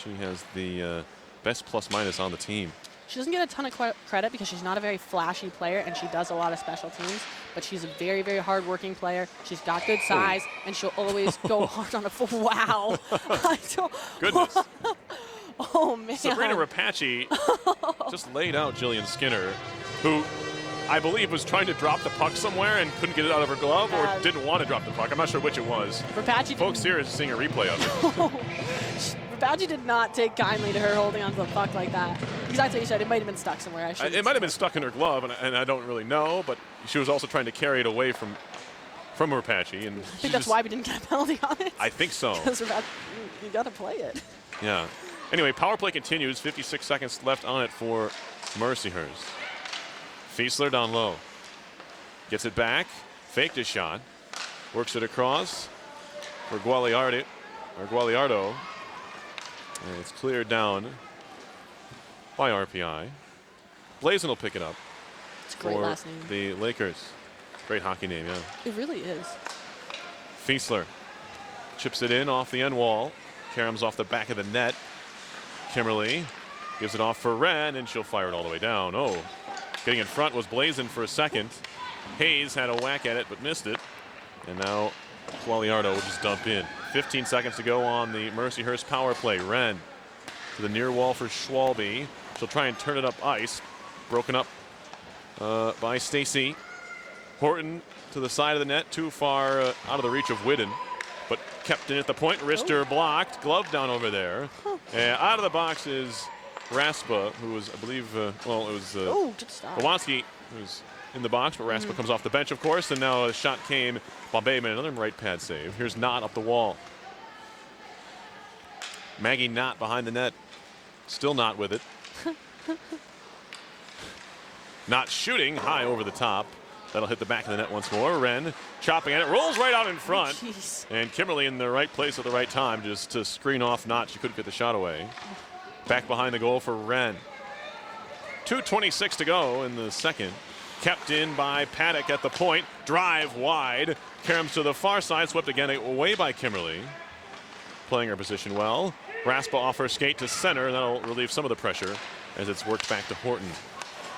She has the best plus-minus on the team. She doesn't get a ton of credit because she's not a very flashy player and she does a lot of special teams, but she's a very, very hard-working player. She's got good size, and she'll always go hard on a full. Wow. Goodness. Oh, man. Sabrina Rapace just laid out Jillian Skinner, who I believe was trying to drop the puck somewhere and couldn't get it out of her glove or didn't want to drop the puck. I'm not sure which it was. Rapace Folks here is seeing a replay of it. Rapace did not take kindly to her holding onto the puck like that. Exactly what you said. It might have been stuck somewhere. It might have been stuck in her glove, and I don't really know, but she was also trying to carry it away from Rapace. And I think that's why we didn't get a penalty on it. I think so. Because you got to play it. Yeah. Anyway, power play continues. 56 seconds left on it for Mercyhurst. Fiesler down low. Gets it back. Faked a shot. Works it across for Gualiardo. And it's cleared down by RPI. Blazin will pick it up. It's a great for last name. The Lakers. Great hockey name, yeah. It really is. Fiesler chips it in off the end wall. Karam's off the back of the net. Kimberly gives it off for Wren, and she'll fire it all the way down. Oh, Getting in front was Blazin for a second. Hayes had a whack at it but missed it. And now Qualiardo will just dump in. 15 seconds to go on the Mercyhurst power play. Wren to the near wall for Schwalbe. She'll try and turn it up ice. Broken up by Stacy. Horton to the side of the net, too far out of the reach of Whiddon, but kept in at the point. Wrister blocked, glove down over there. Out of the box is Raspa, who was, I believe, it was good stop. Iwanski, who's in the box, but Raspa comes off the bench, of course, and now a shot came. Bombay made another right pad save. Here's Knott up the wall. Maggie Knott behind the net, still not with it. Not shooting, high over the top. That'll hit the back of the net once more. Wren chopping at it, rolls right out in front. And Kimberly in the right place at the right time just to screen off Knott. She couldn't get the shot away. Back behind the goal for Wren. 2:26 to go in the second. Kept in by Paddock at the point. Drive wide. Karams to the far side, swept again away by Kimberly. Playing her position well. Raspa off her skate to center. That'll relieve some of the pressure as it's worked back to Horton.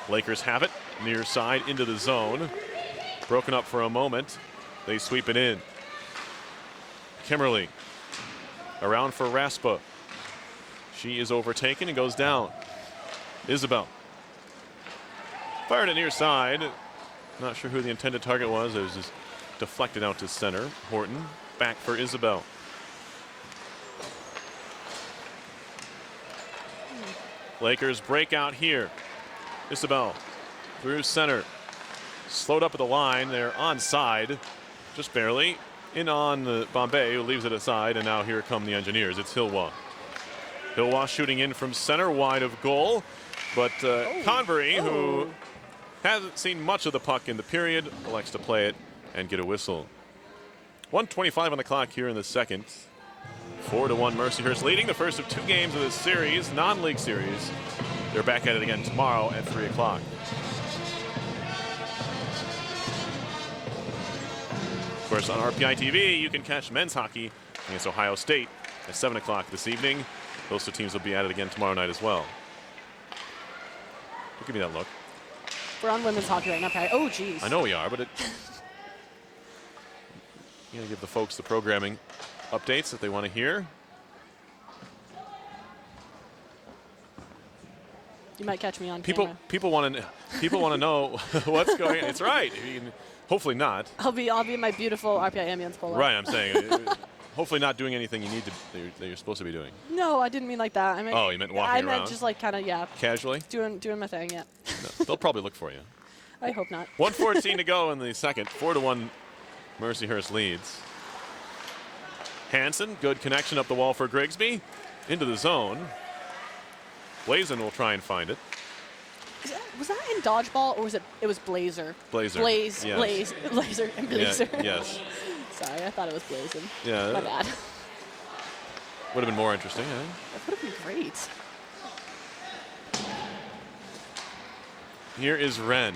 Lakers have it, near side into the zone. Broken up for a moment. They sweep it in. Kimberly around for Raspa. She is overtaken and goes down. Isabel fired it near side. Not sure who the intended target was. It was just deflected out to center. Horton back for Isabel. Lakers break out here. Isabel through center. Slowed up at the line. They're onside, just barely. In on Bombay, who leaves it aside, and now here come the Engineers. It's Hilwa. Hilwa shooting in from center, wide of goal. But Convery, who hasn't seen much of the puck in the period, elects to play it and get a whistle. 1:25 on the clock here in the second. 4-1 Mercyhurst leading the first of two games of this series, non-league series. They're back at it again tomorrow at 3 o'clock. Of course, on RPI TV, you can catch men's hockey against Ohio State at 7 o'clock this evening. Those two teams will be at it again tomorrow night as well. Don't give me that look. We're on women's hockey right now, Patty. Oh, geez. I know we are, but you gotta give the folks the programming updates that they want to hear. You might catch me on People camera. people want to know what's going on. It's right. I mean, hopefully not. I'll be in my beautiful RPI ambulance polo. Right, I'm saying. Hopefully not doing anything you need to that you're supposed to be doing. No, I didn't mean like that. I meant. Oh, you meant walking around? I meant just like kind of, yeah. Casually? Doing my thing, yeah. No, they'll probably look for you. I hope not. 1:14 to go in the second. 4-1 Mercyhurst leads. Hansen, good connection up the wall for Grigsby. Into the zone. Blazin will try and find it. Was that in dodgeball or was it was Blazer? Blazer. Blaze, yes. Blazer and Blazer. Yeah, yes. Sorry, I thought it was Blazin. Yeah. My bad. Would have been more interesting, eh? That would have been great. Here is Wren.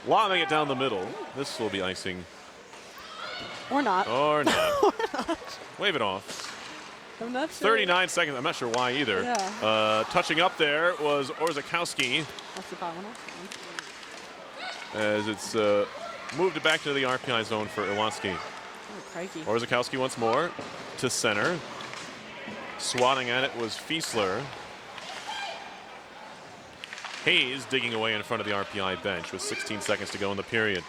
Lobbing it down the middle. This will be icing. Or not. Or not. Wave it off. I'm not sure. 39 seconds. I'm not sure why either. Yeah. Touching up there was Orzakowski That's the bottom one. as it's moved it back to the RPI zone for Iwanski. Oh, crikey. Orzakowski once more to center. Swatting at it was Fiesler. Hayes digging away in front of the RPI bench with 16 seconds to go in the period.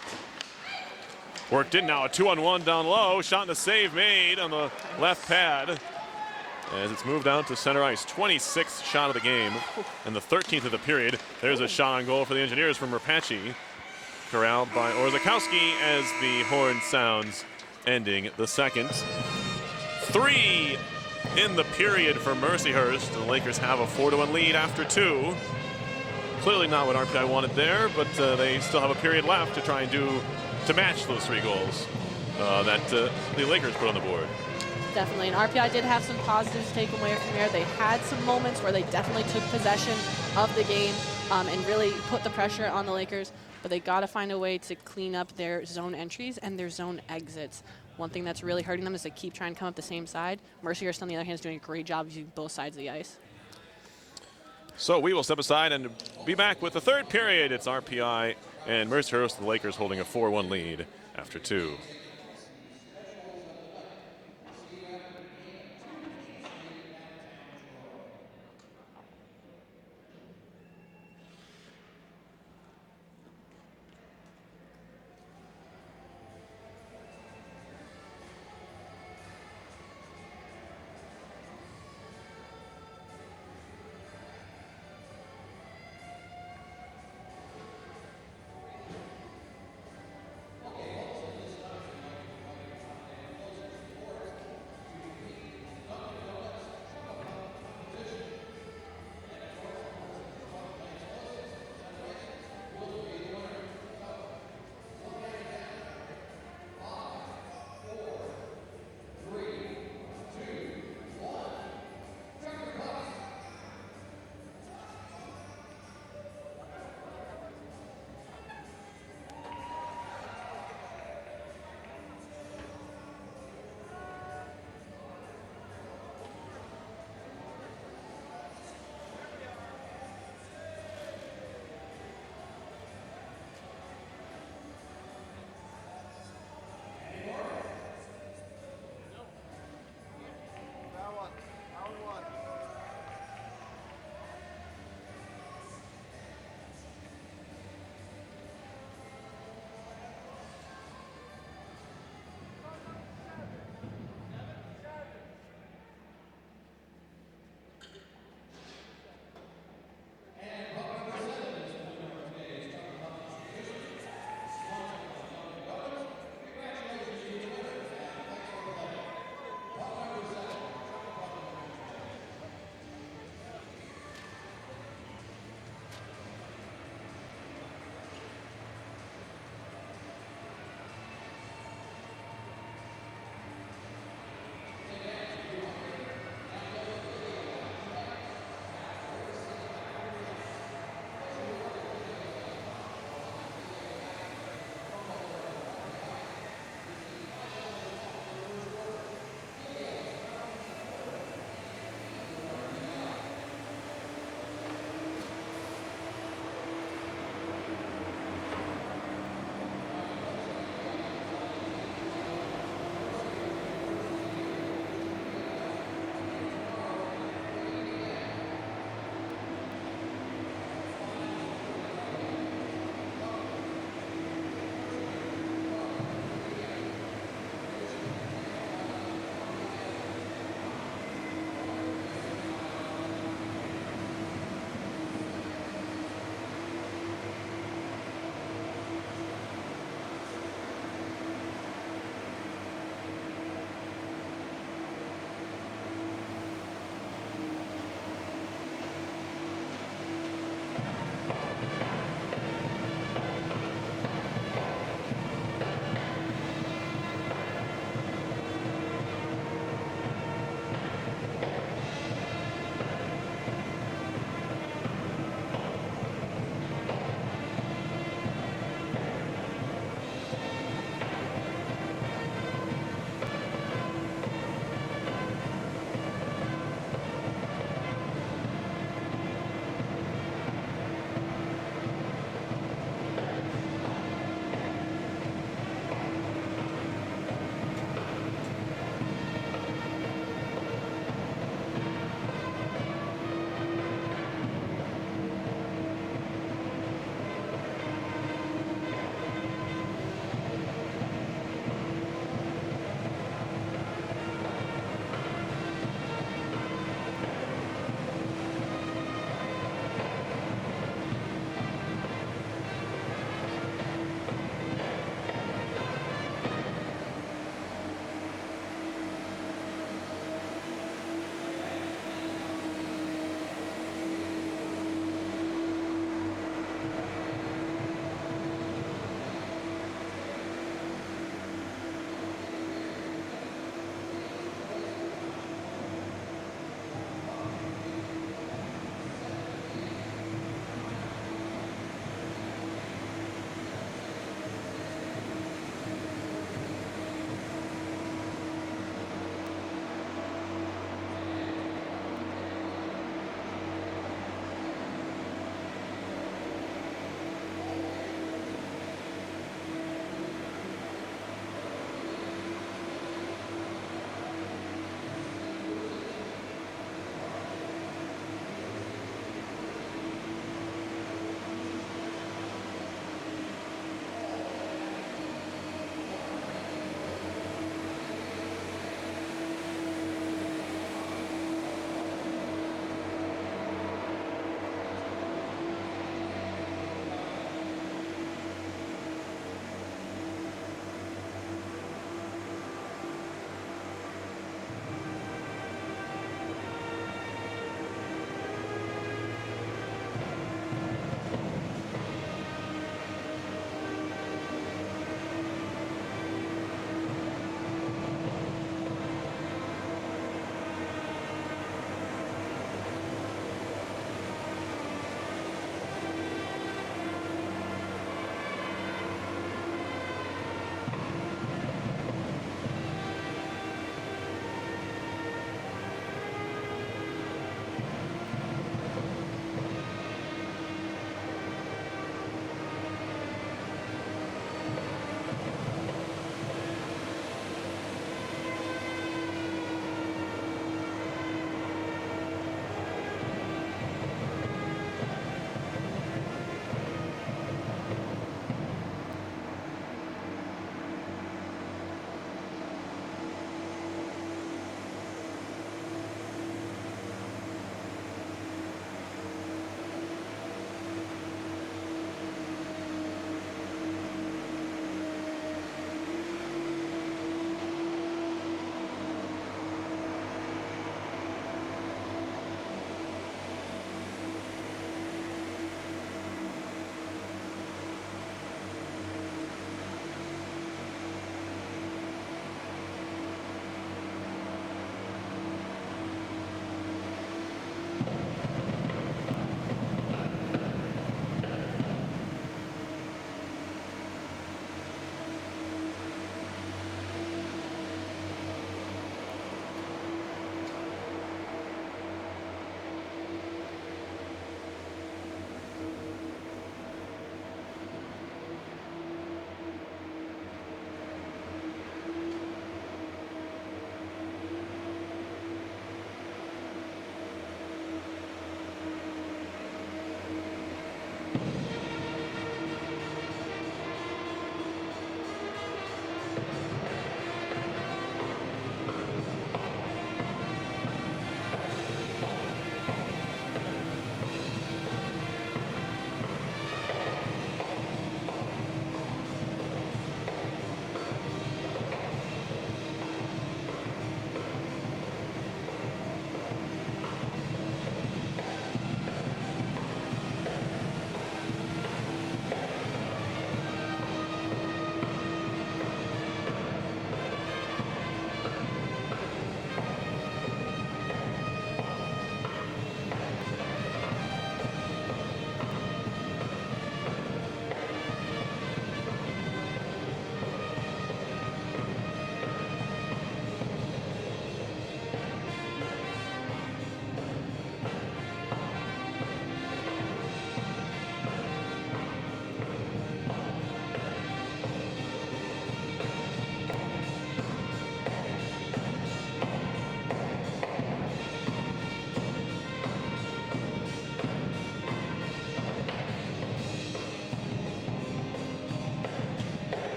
Worked in now, a 2-on-1 down low. Shot and a save made on the left pad as it's moved down to center ice. 26th shot of the game and the 13th of the period. There's a shot on goal for the Engineers from Rapace. Corralled by Orzakowski as the horn sounds, ending the second. 3 in the period for Mercyhurst. The Lakers have a 4-1 lead after 2. Clearly not what RPI wanted there, but they still have a period left to try and to match those 3 goals that the Lakers put on the board. Definitely, and RPI did have some positives to take away from there. They had some moments where they definitely took possession of the game and really put the pressure on the Lakers, but they got to find a way to clean up their zone entries and their zone exits. One thing that's really hurting them is they keep trying to come up the same side. Mercyhurst, on the other hand, is doing a great job using both sides of the ice. So we will step aside and be back with the third period. It's RPI and Mercyhurst, the Lakers holding a 4-1 lead after 2.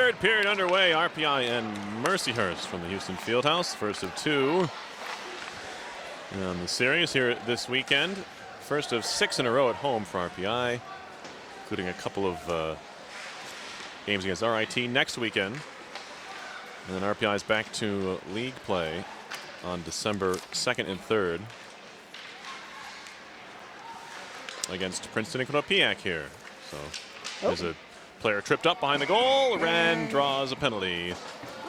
Third period underway. RPI and Mercyhurst from the Houston Fieldhouse. First of 2 on the series here this weekend. First of 6 in a row at home for RPI, including a couple of games against RIT next weekend. And then RPI is back to league play on December 2nd and 3rd against Princeton and Quinnipiac here. So there's a player tripped up behind the goal. Wren draws a penalty.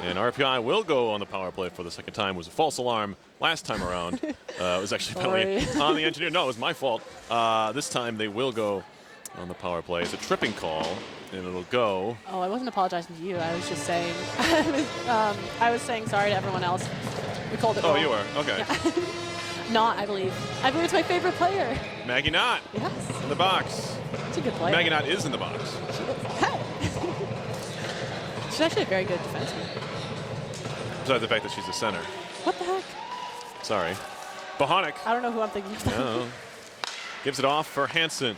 And RPI will go on the power play for the second time. It was a false alarm last time around. It was actually a penalty on the engineer. No, it was my fault. This time they will go on the power play. It's a tripping call, and it'll go. Oh, I wasn't apologizing to you. I was just saying, I was saying sorry to everyone else. We called it wrong. Oh, you were? Okay. Yeah. Knott, I believe. I believe it's my favorite player. Maggie Knott. Yes. In the box. She's a good player. Maggie Knott is in the box. She's actually a very good defenseman. Besides the fact that she's a center. What the heck? Sorry. Bohonic. I don't know who I'm thinking of. No. Gives it off for Hansen.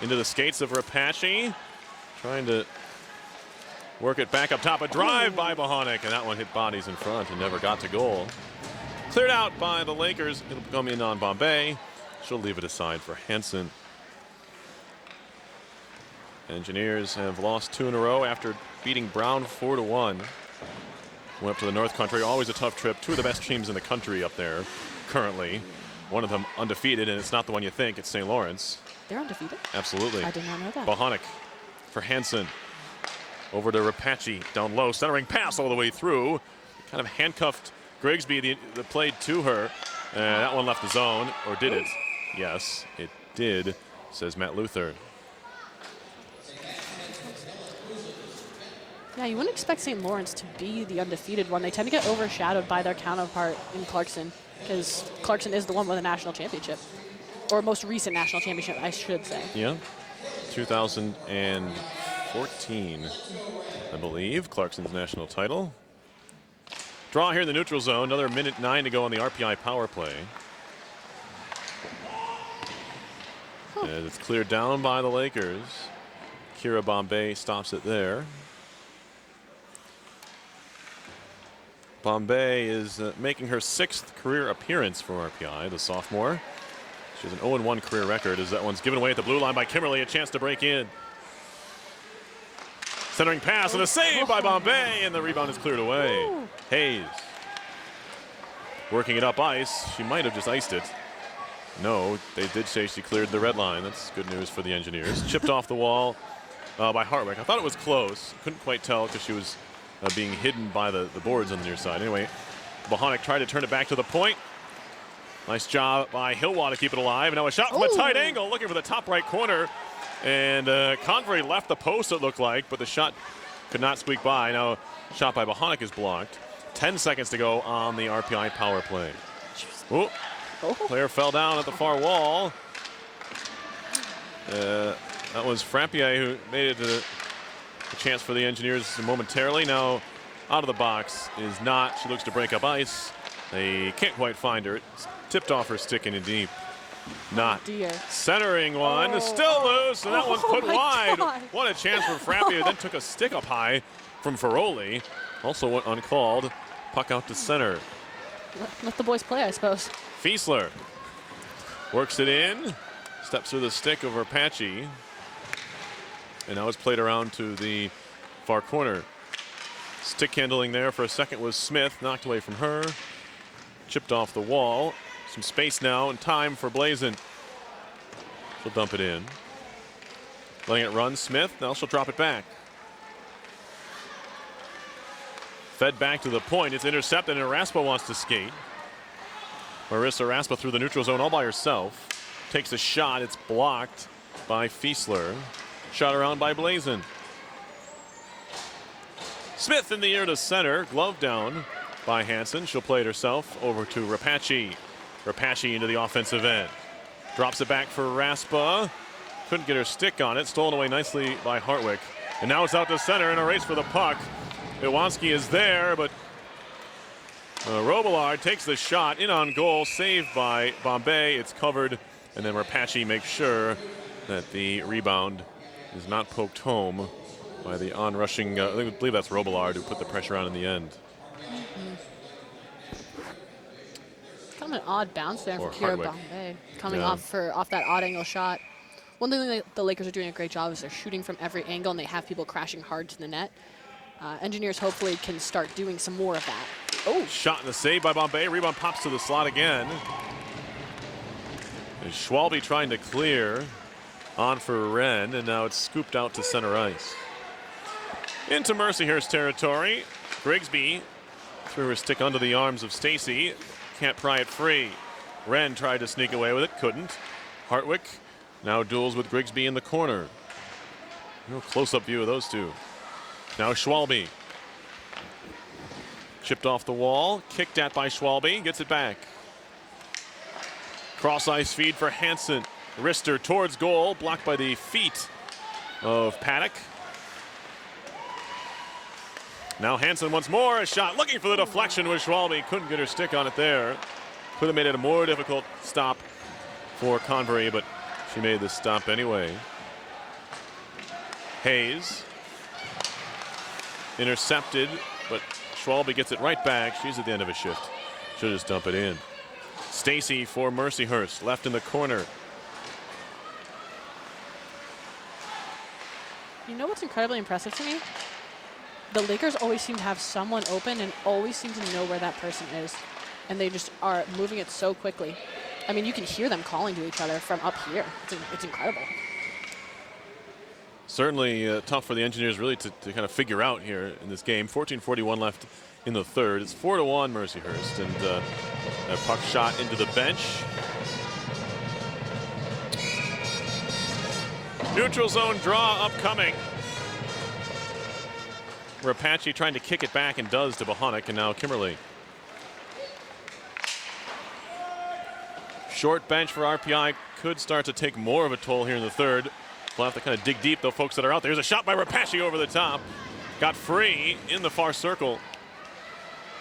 Into the skates of Rapace. Trying to work it back up top. A drive by Bohonic, and that one hit bodies in front and never got to goal. Cleared out by the Lakers. It'll come in on Bombay. She'll leave it aside for Hansen. Engineers have lost 2 in a row after beating Brown 4-1. Went up to the North Country. Always a tough trip. 2 of the best teams in the country up there currently. One of them undefeated, and it's not the one you think. It's St. Lawrence. They're undefeated? Absolutely. I did not know that. Bohonic for Hansen. Over to Rapace. Down low. Centering pass all the way through. Kind of handcuffed Grigsby, the play to her. And that one left the zone. Or did it? Yes, it did, says Matt Luther. Yeah, you wouldn't expect St. Lawrence to be the undefeated one. They tend to get overshadowed by their counterpart in Clarkson, because Clarkson is the one with a national championship. Or most recent national championship, I should say. Yeah, 2014, I believe, Clarkson's national title. Draw here in the neutral zone. Another minute 9 to go on the RPI power play. As it's cleared down by the Lakers. Kira Bombay stops it there. Bombay is making her 6th career appearance for RPI, the sophomore. She has an 0-1 career record as that one's given away at the blue line by Kimberly. A chance to break in. Centering pass and a save by Bombay, and the rebound is cleared away. Hayes working it up ice. She might have just iced it. No, they did say she cleared the red line. That's good news for the Engineers. Chipped off the wall by Hartwick. I thought it was close. Couldn't quite tell because she was being hidden by the boards on the near side. Anyway, Bohonic tried to turn it back to the point. Nice job by Hilwa to keep it alive. And now a shot from a tight angle, looking for the top right corner. And Convery left the post, it looked like, but the shot could not squeak by. Now, shot by Bohonic is blocked. 10 seconds to go on the RPI power play. Ooh. Player fell down at the far wall. That was Frappier who made it a chance for the Engineers momentarily. Now out of the box is Knott. She looks to break up ice. They can't quite find her. It's tipped off her stick into deep. Knott centering one. Still loose, and that one's put wide. God. What a chance for Frappier. Then took a stick up high from Ferroli. Also went uncalled. Puck out to center. Let the boys play, I suppose. Fiesler works it in, steps through the stick of Rapace, and now it's played around to the far corner. Stick handling there for a second was Smith, knocked away from her, chipped off the wall. Some space now and time for Blazin. She'll dump it in. Letting it run, Smith, now she'll drop it back. Fed back to the point, it's intercepted and Raspa wants to skate. Marissa Raspa through the neutral zone all by herself. Takes a shot, it's blocked by Fiesler. Shot around by Blazin. Smith in the air to center, glove down by Hansen. She'll play it herself over to Rapace. Rapace into the offensive end. Drops it back for Raspa. Couldn't get her stick on it, stolen away nicely by Hartwick. And now it's out to center in a race for the puck. Iwanski is there, but Robillard takes the shot in on goal, saved by Bombay. It's covered, and then Rapace makes sure that the rebound is not poked home by the onrushing, I believe that's Robillard who put the pressure on in the end. Kind of an odd bounce there Or for Kira Hardwick. Bombay, coming Yeah. off that odd angle shot. One thing that the Lakers are doing a great job is they're shooting from every angle, and they have people crashing hard to the net. Engineers hopefully can start doing some more of that. Oh, Shot and a save by Bombay. Rebound pops to the slot again. And Schwalbe trying to clear on for Wren, and now it's scooped out to center ice. Into Mercyhurst territory. Grigsby threw her stick under the arms of Stacy. Can't pry it free. Wren tried to sneak away with it, couldn't. Hartwick now duels with Grigsby in the corner. Real close-up view of those two. Now Schwalbe. Chipped off the wall, kicked at by Schwalbe, gets it back. Cross ice feed for Hansen. Wrister towards goal, blocked by the feet of Paddock. Now Hansen once more, a shot looking for the deflection with Schwalbe. Couldn't get her stick on it there. Could have made it a more difficult stop for Convery, but she made the stop anyway. Hayes intercepted, but Schwalbe gets it right back. She's at the end of a shift. She'll just dump it in. Stacy for Mercyhurst, left in the corner. you know what's incredibly impressive to me? The Lakers always seem to have someone open and always seem to know where that person is. And they just are moving it so quickly. I mean, you can hear them calling to each other from up here. It's incredible. Certainly tough for the Engineers really to kind of figure out here in this game. 14:41 left in the third. It's 4-1 Mercyhurst, and a puck shot into the bench. Neutral zone draw upcoming. Rapace trying to kick it back and does to Bohonic, and now Kimberly. Short bench for RPI could start to take more of a toll here in the third. We'll have to kind of dig deep, though, folks that are out there. There's a shot by Rapace over the top. Got free in the far circle,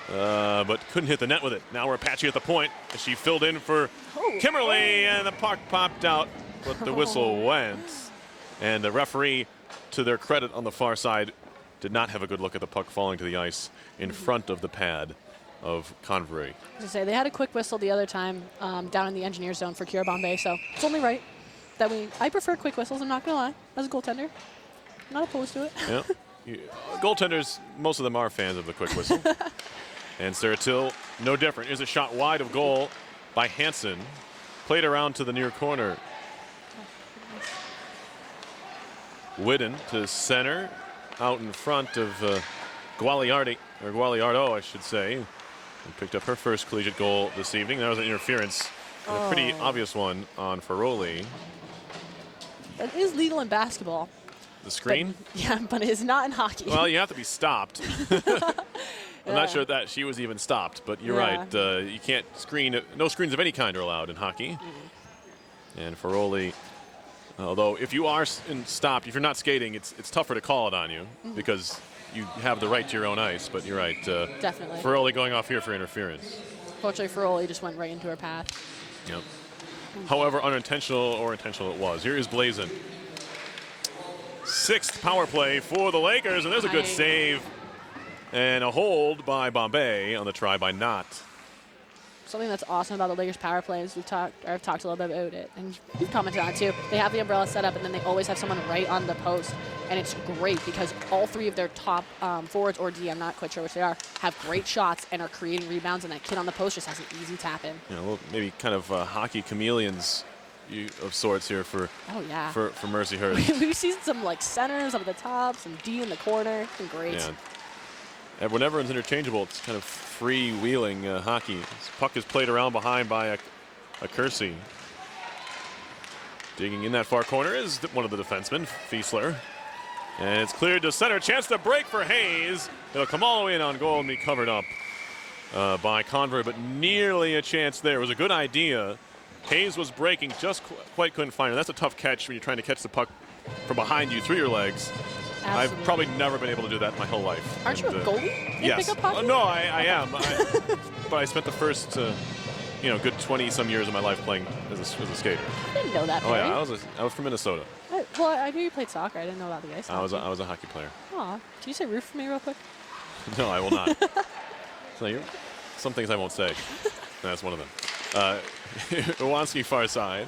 but couldn't hit the net with it. Now Rapace at the point as she filled in for Kimberly, and the puck popped out, but the whistle went. And the referee, to their credit on the far side, did not have a good look at the puck falling to the ice in front of the pad of Convery. As I say, they had a quick whistle the other time down in the engineer zone for Kira Bombay, so it's only right that I prefer quick whistles, I'm not going to lie, as a goaltender. I'm not opposed to it. Yeah. Goaltenders, most of them are fans of the quick whistle. And Sarah Till, no different. Here's a shot wide of goal by Hansen. Played around to the near corner. Whiddon to center, out in front of Gualiardo, I should say. And picked up her first collegiate goal this evening. That was an interference, and a pretty obvious one on Ferroli. That is legal in basketball. The screen? But, yeah, but it is not in hockey. Well, you have to be stopped. I'm not sure that she was even stopped, but you're right. You can't screen. No screens of any kind are allowed in hockey. And Ferroli, although if you are stopped, if you're not skating, it's tougher to call it on you because you have the right to your own ice. But you're right. Definitely. Ferroli going off here for interference. Fortunately, Ferroli just went right into her path. Yep. However unintentional or intentional it was. Here is Blazin. Sixth power play for the Lakers, and there's a good save. And a hold by Bombay on the try by Knott. Something that's awesome about the Lakers power plays, I've talked a little bit about it, and you've commented on it too. They have the umbrella set up, and then they always have someone right on the post, and it's great because all three of their top forwards or D, I'm not quite sure which they are, have great shots and are creating rebounds, and that kid on the post just has an easy tap in. You know, well, maybe kind of hockey chameleons of sorts here for for Mercyhurst. We've seen some like centers up at the top, some D in the corner. It's been great. Yeah. And when everyone's interchangeable, it's kind of freewheeling hockey. This puck is played around behind by a Kersey. Digging in that far corner is one of the defensemen, Fiesler. And it's cleared to center. Chance to break for Hayes. It'll come all the way in on goal and be covered up by Convery, but nearly a chance there. It was a good idea. Hayes was breaking, just quite couldn't find it. That's a tough catch when you're trying to catch the puck from behind you through your legs. Absolutely. I've probably never been able to do that my whole life. Aren't you a goalie? Yes. Pick up hockey? No, I am. But I spent the first, good 20-some years of my life playing as a skater. I didn't know that. Oh yeah, I was from Minnesota. Well, I knew you played soccer. I didn't know about the ice I was hockey. a hockey player. Aw. Can you say roof for me real quick? No, I will not. Some things I won't say. That's one of them. Iwanski far side.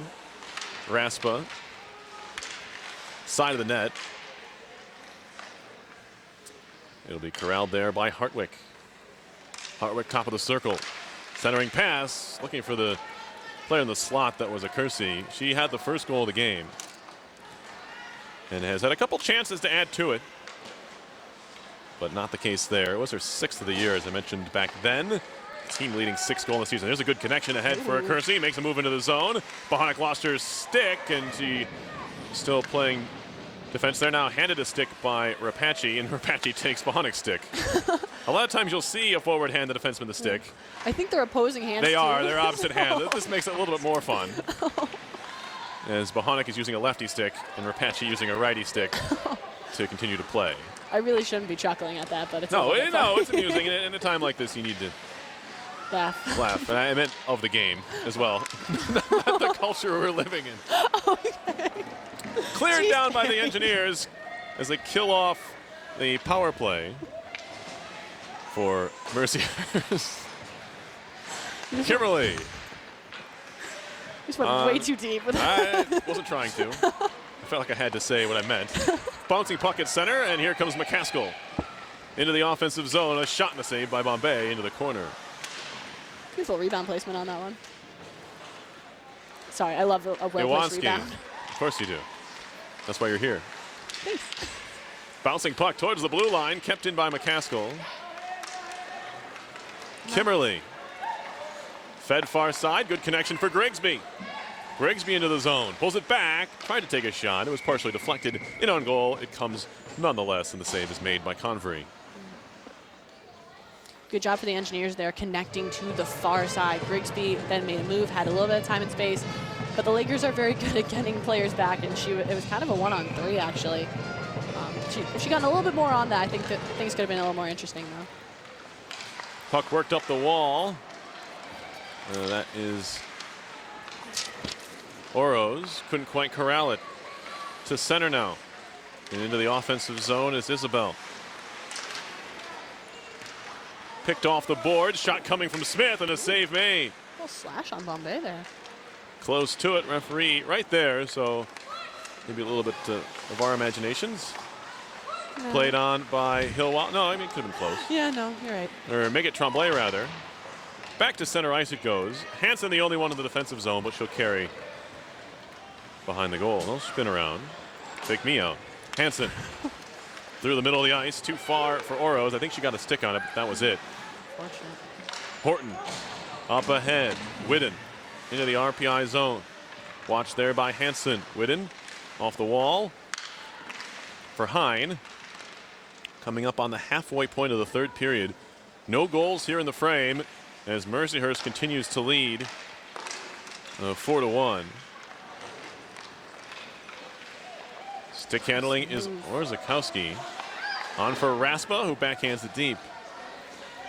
Raspa. Side of the net. It'll be corralled there by Hartwick. Hartwick top of the circle. Centering pass. Looking for the player in the slot that was a Kersey. She had the first goal of the game. And has had a couple chances to add to it. But not the case there. It was her 6th of the year, as I mentioned back then. Team leading 6th goal in the season. There's a good connection ahead for Kersey. Makes a move into the zone. Bohonic lost her stick, and she still playing defense there now. Handed a stick by Rapace, and Rapace takes Bohonic's stick. A lot of times you'll see a forward hand the defenseman the stick. I think they're opposing hands. They too. are. They're opposite hands. This makes it a little bit more fun. As Bohonic is using a lefty stick, and Rapace using a righty stick to continue to play. I really shouldn't be chuckling at that, but it's no, it's amusing. In a time like this, you need to laugh. And I meant of the game as well, not the culture we're living in. Okay. Cleared down by the Engineers as they kill off the power play for Mercyhurst. Kimberly. Just went way too deep. I wasn't trying to. I felt like I had to say what I meant. Bouncing puck at center, and here comes McCaskill into the offensive zone. A shot and a save by Bombay into the corner. Beautiful rebound placement on that one. Sorry, I love a well-placed rebound. Of course you do. That's why you're here. Thanks. Bouncing puck towards the blue line, kept in by McCaskill. Kimberly. Fed far side, good connection for Grigsby. Grigsby into the zone, pulls it back, tried to take a shot. It was partially deflected, in on goal. It comes nonetheless, and the save is made by Convery. Good job for the Engineers there, connecting to the far side. Grigsby then made a move, had a little bit of time and space, but the Lakers are very good at getting players back, and it was kind of a 1-on-3 actually. If she gotten a little bit more on that, I think that things could have been a little more interesting though. Puck worked up the wall. That is Oroz. Couldn't quite corral it. To center now. And into the offensive zone is Isabel. Picked off the board. Shot coming from Smith and a save made. A little slash on Bombay there. Close to it, referee right there. So maybe a little bit of our imaginations. No. Played on by Hillwall. No, I mean, it could have been close. Yeah, no, you're right. Or Megat Tremblay, rather. Back to center ice it goes. Hansen the only one in the defensive zone, but she'll carry behind the goal. They'll spin around. Take me out. Hansen through the middle of the ice. Too far for Oroz. I think she got a stick on it, but that was it. Fortunate. Horton up ahead. Whidden into the RPI zone. Watched there by Hansen. Whidden off the wall for Hine. Coming up on the halfway point of the third period. No goals here in the frame as Mercyhurst continues to lead 4-1. Stick handling is Orzakowski. On for Raspa, who backhands it deep.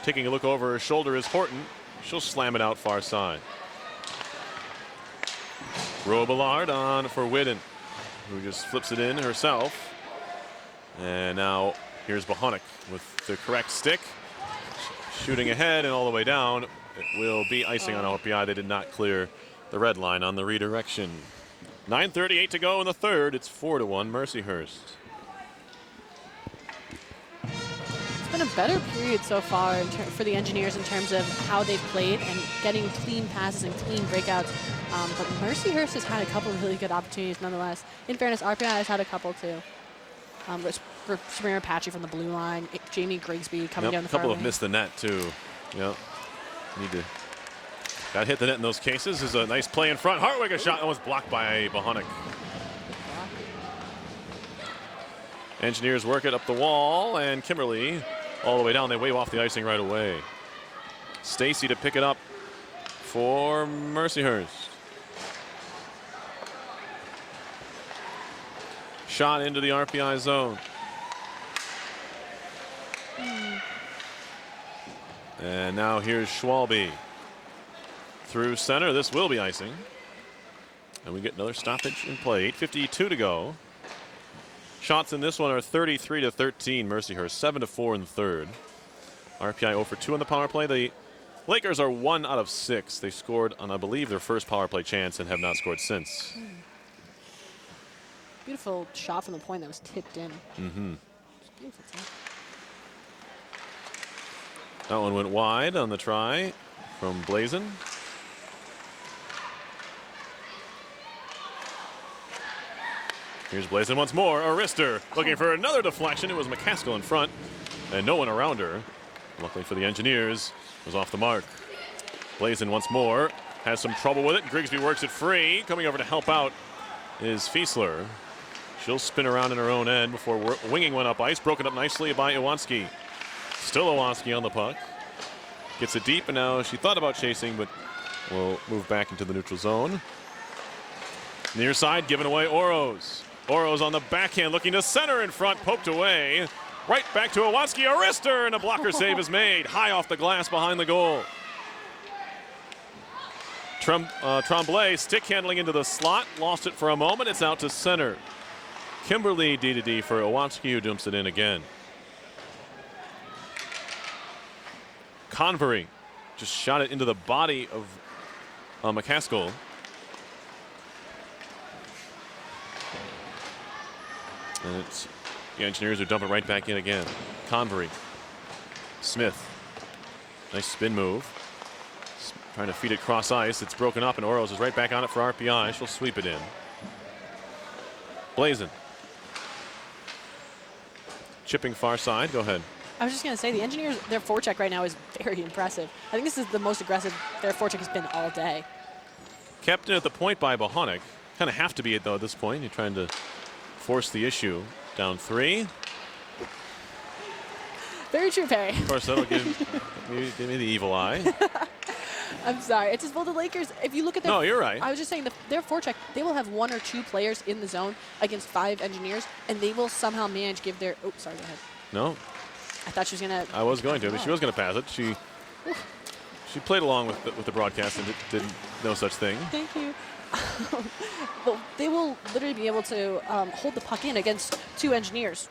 Taking a look over her shoulder is Horton. She'll slam it out far side. Robillard on for Whidden, who just flips it in herself. And now here's Bohonic with the correct stick. Shooting ahead and all the way down. It will be icing on RPI. They did not clear the red line on the redirection. 9:38 to go in the third. It's 4-1 Mercyhurst. It's been a better period so far for the Engineers in terms of how they've played and getting clean passes and clean breakouts. But Mercyhurst has had a couple of really good opportunities nonetheless. In fairness, RPI has had a couple too. For Sabrina Apache from the blue line, Jamie Grigsby coming down the far lane. A couple have lane. missed the net too. Yep. Got to hit the net in those cases. Is a nice play in front. Hartwig, a shot that was blocked by Bohonic. Engineers work it up the wall, and Kimberly all the way down. They wave off the icing right away. Stacy to pick it up for Mercyhurst. Shot into the RPI zone. And now here's Schwalbe. Through center, this will be icing. And we get another stoppage in play. 8:52 to go. shots in this one are 33-13. Mercyhurst 7-4 in the third. RPI 0 for 2 on the power play. The Lakers are 1 out of 6. They scored on, I believe, their first power play chance and have not scored since. Beautiful shot from the point that was tipped in. Mm-hmm. Beautiful tip. That one went wide on the try from Blazin. Here's Blazin once more. Arister looking for another deflection. It was McCaskill in front and no one around her. Luckily for the Engineers, was off the mark. Blazin once more has some trouble with it. Grigsby works it free. Coming over to help out is Fiesler. She'll spin around in her own end before winging one up ice. Broken up nicely by Iwanski. Still Iwanski on the puck. Gets it deep, and now she thought about chasing, but will move back into the neutral zone. Near side, given away Oros. Oros on the backhand, looking to center in front, poked away. Right back to Iwanski. Arister, and a blocker save is made. High off the glass behind the goal. Tremblay stick handling into the slot. Lost it for a moment. It's out to center. Kimberly D2D for Iwanski, who dumps it in again. Convery just shot it into the body of McCaskill. And it's the Engineers who dump it right back in again. Convery. Smith. Nice spin move. Trying to feed it cross ice. It's broken up, and Oros is right back on it for RPI. She'll sweep it in. Blazin. Chipping far side. Go ahead. I was just going to say, the Engineers, their forecheck right now is very impressive. I think this is the most aggressive their forecheck has been all day. Kept in at the point by Bohonic. Kind of have to be it, though, at this point. You're trying to force the issue. Down 3. Very true, Perry. Of course, that'll give me the evil eye. I'm sorry. It's just, well, the Lakers, if you look at their... No, you're right. I was just saying, their forecheck, they will have 1 or 2 players in the zone against 5 Engineers, and they will somehow manage give their... Oh, sorry, go ahead. No. I thought she was going to... I was going to, but she was going to pass it. She played along with the broadcast and didn't no such thing. Thank you. Well, they will literally be able to hold the puck in against 2 Engineers,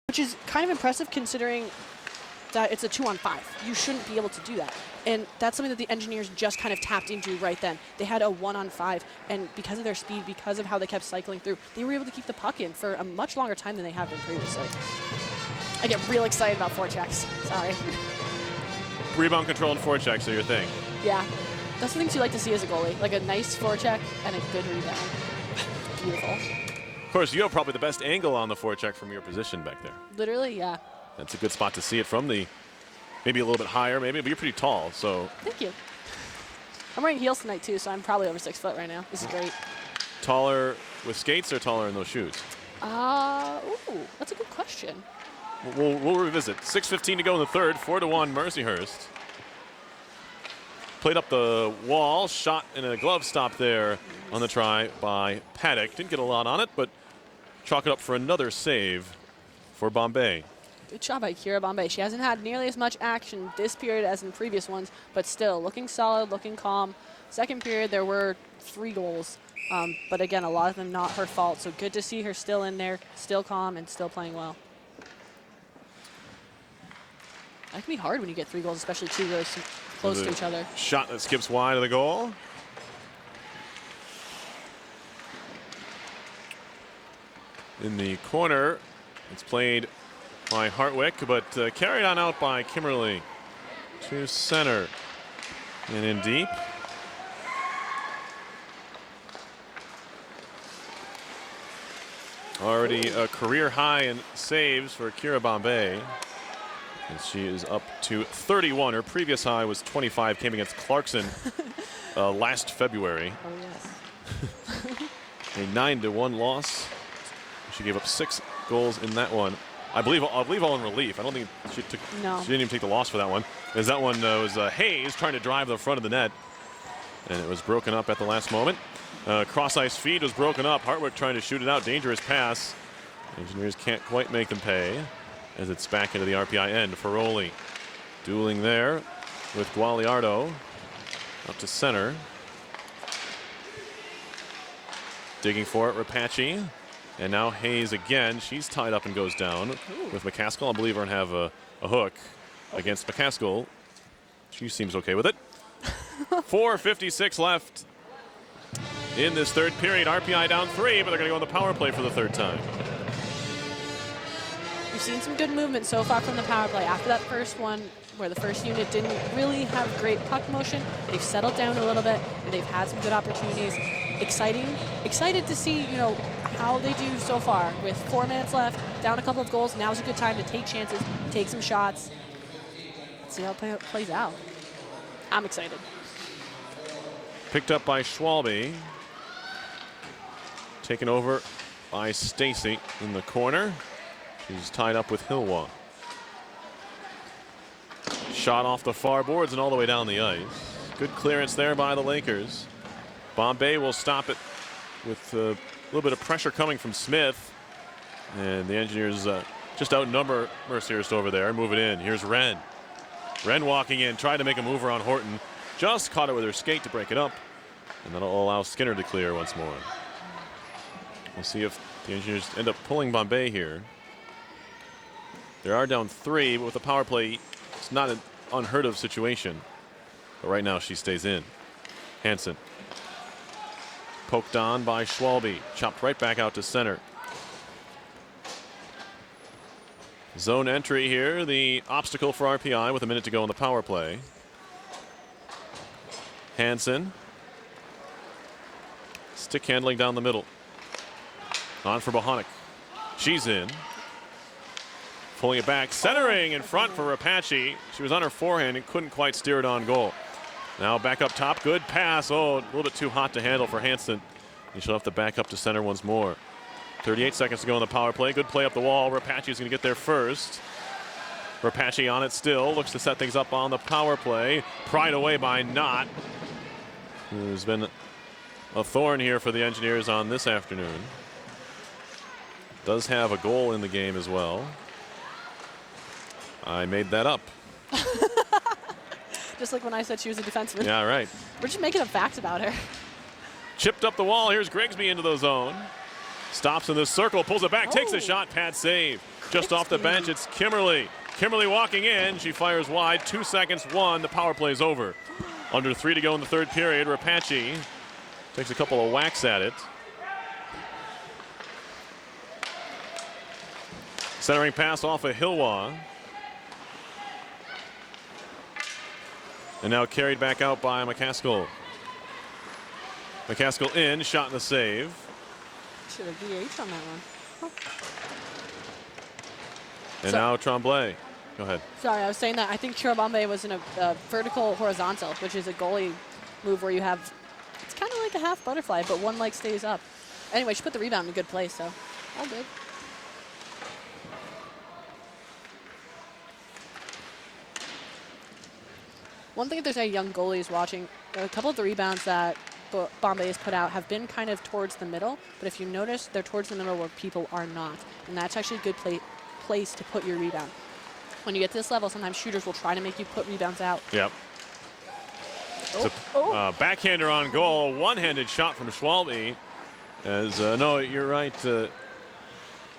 which is kind of impressive considering that it's a 2-on-5. You shouldn't be able to do that. And that's something that the Engineers just kind of tapped into right then. They had a 1-on-5, and because of their speed, because of how they kept cycling through, they were able to keep the puck in for a much longer time than they have been previously. I get real excited about forechecks. Sorry. Rebound control and forechecks are your thing. Yeah. That's the things you like to see as a goalie, like a nice forecheck and a good rebound. Beautiful. Of course, you have probably the best angle on the forecheck from your position back there. Literally, yeah. That's a good spot to see it from. Maybe a little bit higher, maybe, but you're pretty tall, so. Thank you. I'm wearing heels tonight, too, so I'm probably over 6 foot right now. This is great. Taller with skates or taller in those shoes? Ooh, that's a good question. We'll revisit. 6:15 to go in the third. 4-1 Mercyhurst. Played up the wall, shot in a glove stop there on the try by Paddock. Didn't get a lot on it, but chalk it up for another save for Bombay. Good job by Kira Bombay. She hasn't had nearly as much action this period as in previous ones, but still looking solid, looking calm. Second period, there were 3 goals, but again, a lot of them not her fault. So good to see her still in there, still calm, and still playing well. That can be hard when you get 3 goals, especially 2 really close to each other. Shot that skips wide of the goal. In the corner, it's played by Hartwick, but carried on out by Kimberly to center and in deep. Already a career high in saves for Kira Bombay. And she is up to 31. Her previous high was 25, came against Clarkson last February. Oh, yes. A 9-1 loss. She gave up 6 goals in that one. I believe all in relief. I don't think she took. No. She didn't even take the loss for that one. As that one was Hayes trying to drive the front of the net, and it was broken up at the last moment. Cross ice feed was broken up. Hartwick trying to shoot it out. Dangerous pass. Engineers can't quite make them pay, as it's back into the RPI end. Ferroli dueling there with Gualiardo up to center. Digging for it, Rapace. And now Hayes again. She's tied up and goes down with McCaskill. I believe her going to have a hook against McCaskill. She seems okay with it. 4:56 left in this third period. RPI down 3, but they're going to go on the power play for the third time. We've seen some good movement so far from the power play. After that first one, where the first unit didn't really have great puck motion, they've settled down a little bit, and they've had some good opportunities. Excited to see, how they do so far. With 4 minutes left, down a couple of goals, now's a good time to take chances, take some shots. Let's see how it plays out. I'm excited. Picked up by Schwalbe. Taken over by Stacy in the corner. She's tied up with Hilwa. Shot off the far boards and all the way down the ice. Good clearance there by the Lakers. Bombay will stop it with a little bit of pressure coming from Smith. And the Engineers just outnumber Mercyhurst over there and move it in. Here's Wren. Wren walking in, tried to make a move around Horton. Just caught it with her skate to break it up. And that'll allow Skinner to clear once more. We'll see if the Engineers end up pulling Bombay here. They are down 3, but with the power play, it's not an unheard of situation. But right now she stays in. Hansen. Poked on by Schwalbe. Chopped right back out to center. Zone entry here. The obstacle for RPI with a minute to go on the power play. Hansen. Stick handling down the middle. On for Bohonic. She's in. Pulling it back, centering in front for Rapace. She was on her forehand and couldn't quite steer it on goal. Now back up top, good pass. Oh, a little bit too hot to handle for Hansen. And she'll have to back up to center once more. 38 seconds to go on the power play. Good play up the wall. Rapace is going to get there first. Rapace on it still. Looks to set things up on the power play. Pried away by Knott, who's been a thorn here for the Engineers on this afternoon. Does have a goal in the game as well. I made that up. Just like when I said she was a defenseman. Yeah, right. We're just making up facts about her. Chipped up the wall. Here's Grigsby into the zone. Stops in the circle, pulls it back, takes a shot, pad save. Just off the bench, it's Kimberly. Kimberly walking in. She fires wide. 2 seconds, 1. The power play's over. Under 3 to go in the third period. Rapace takes a couple of whacks at it. Centering pass off of Hilwa. And now carried back out by McCaskill. McCaskill in, shot and a save. Should have DH on that one. Oh. And now Tremblay. Go ahead. Sorry, I was saying that I think Chirabambe was in a vertical horizontal, which is a goalie move where you have, it's kind of like a half butterfly, but one leg stays up. Anyway, she put the rebound in a good place, so all good. One thing, if there's any young goalies watching, a couple of the rebounds that Bombay has put out have been kind of towards the middle, but if you notice, they're towards the middle where people are not. And that's actually a good place to put your rebound. When you get to this level, sometimes shooters will try to make you put rebounds out. Yep. Backhander on goal. One-handed shot from Schwalbe. No, you're right.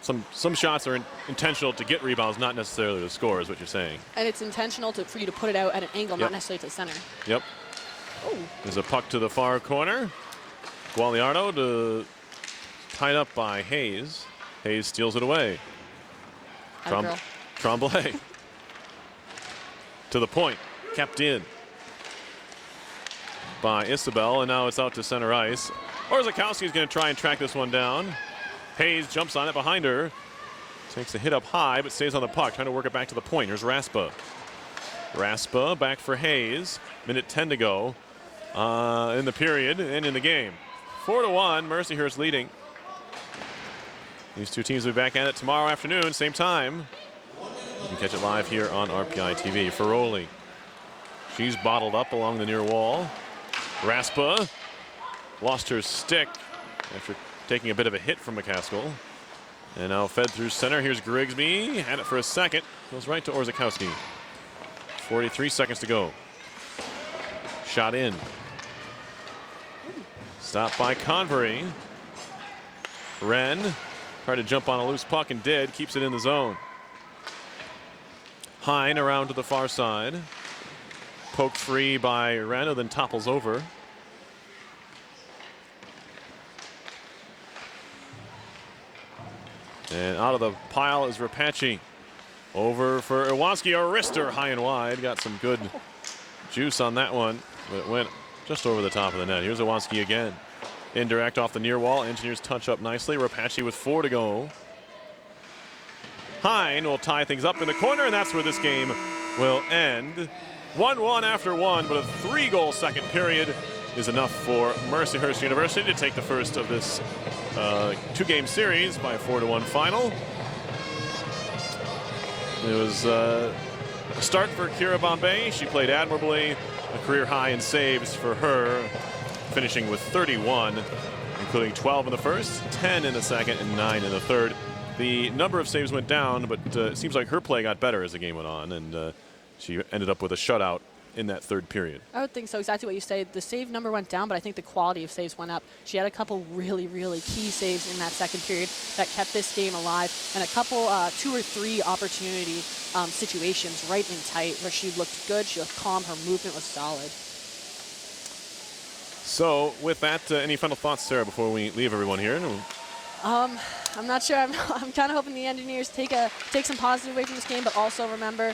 Some shots are intentional to get rebounds, not necessarily to score, is what you're saying. And it's intentional for you to put it out at an angle, not necessarily to the center. Yep. Oh. There's a puck to the far corner. Gualiardo tied up by Hayes. Hayes steals it away. Tremblay. To the point. Kept in by Isabel, and now it's out to center ice. Orzakowski's going to try and track this one down. Hayes jumps on it behind her. Takes a hit up high, but stays on the puck, trying to work it back to the point. Here's Raspa. Raspa back for Hayes. Minute 10 to go in the period and in the game. 4-1, Mercyhurst leading. These two teams will be back at it tomorrow afternoon, same time. You can catch it live here on RPI TV. Ferroli. She's bottled up along the near wall. Raspa lost her stick after taking a bit of a hit from McCaskill. And now fed through center. Here's Grigsby. Had it for a second. Goes right to Orzakowski. 43 seconds to go. Shot in. Stopped by Convery. Wren Tried to jump on a loose puck and did. Keeps it in the zone. Hine around to the far side. Poked free by Rano, then topples over. And out of the pile is Rapace. Over for Iwanski, a wrister high and wide. Got some good juice on that one, but it went just over the top of the net. Here's Iwanski again. Indirect off the near wall. Engineers touch up nicely. Rapace with 4 to go. Hine will tie things up in the corner, and that's where this game will end. 1-1 after 1, but a 3-goal second period is enough for Mercyhurst University to take the first of this 2-game series by a 4-1 final. It was a start for Kira Bombay. She played admirably. A career high in saves for her, finishing with 31, including 12 in the first, 10 in the second, and 9 in the third. The number of saves went down, but it seems like her play got better as the game went on, and she ended up with a shutout in that third period. I would think so, exactly what you say. The save number went down, but I think the quality of saves went up. She had a couple really, really key saves in that second period that kept this game alive, and a couple 2 or 3 opportunity situations right in tight where she looked good, she looked calm, her movement was solid. So with that, any final thoughts, Sarah, before we leave everyone here? I'm not sure. I'm kind of hoping the Engineers take some positive away from this game, but also remember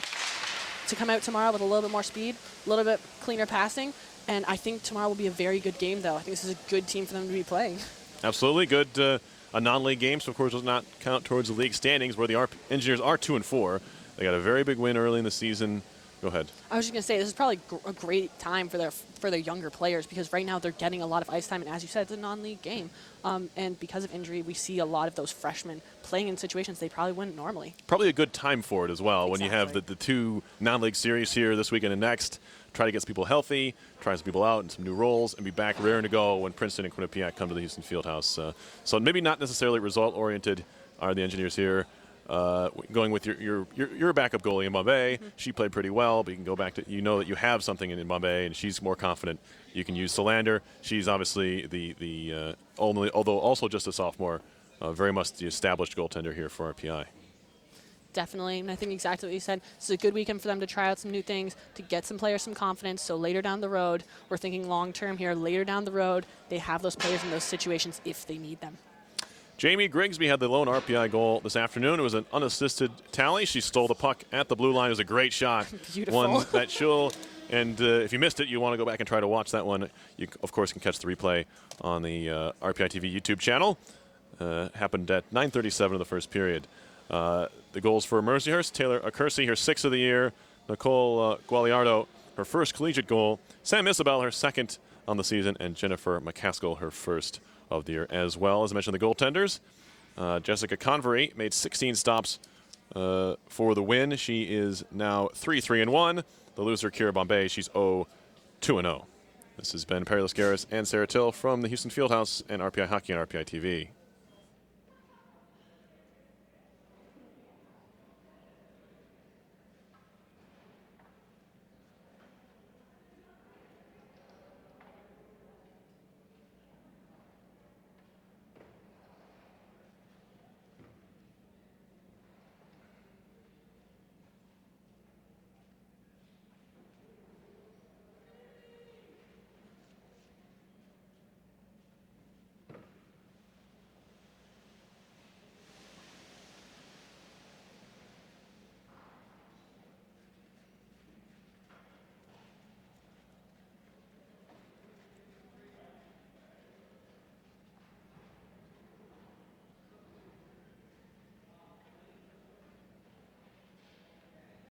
to come out tomorrow with a little bit more speed, a little bit cleaner passing, and I think tomorrow will be a very good game, though. I think this is a good team for them to be playing. Absolutely good. A non-league game, so of course does not count towards the league standings, where the Engineers are 2-4. They got a very big win early in the season. Go ahead. I was just going to say, this is probably a great time for their younger players, because right now they're getting a lot of ice time, and as you said, it's a non-league game. And because of injury, we see a lot of those freshmen playing in situations they probably wouldn't normally. Probably a good time for it as well, Exactly. when you have the 2 non-league series here this weekend and next. Try to get some people healthy, try some people out in some new roles, and be back raring to go when Princeton and Quinnipiac come to the Houston Fieldhouse. So maybe not necessarily result-oriented are the Engineers here. Going with your backup goalie in Bombay. She played pretty well, but you can go back to, you know that you have something in Bombay, and she's more confident. You can use Solander. She's obviously the only, although also just a sophomore, very much the established goaltender here for RPI. Definitely, and I think exactly what you said. This is a good weekend for them to try out some new things, to get some players some confidence, so later down the road, we're thinking long-term here, later down the road, they have those players in those situations if they need them. Jamie Grigsby had the lone RPI goal this afternoon. It was an unassisted tally. She stole the puck at the blue line. It was a great shot. Beautiful. One that she'll, and if you missed it, you want to go back and try to watch that one. You, of course, can catch the replay on the RPI TV YouTube channel. Happened at 9:37 of the first period. The goals for Mercyhurst: Taylor Kersey, her 6th of the year. Nicole Gualiardo, her first collegiate goal. Sam Isabel, her 2nd on the season. And Jennifer McCaskill, her 1st of the year as well. As I mentioned, the goaltenders. Jessica Convery made 16 stops for the win. She is now 3-3-1. The loser, Kira Bombay, she's 0-2-0. This has been Perry Lascaris and Sarah Till from the Houston Fieldhouse and RPI Hockey on RPI TV.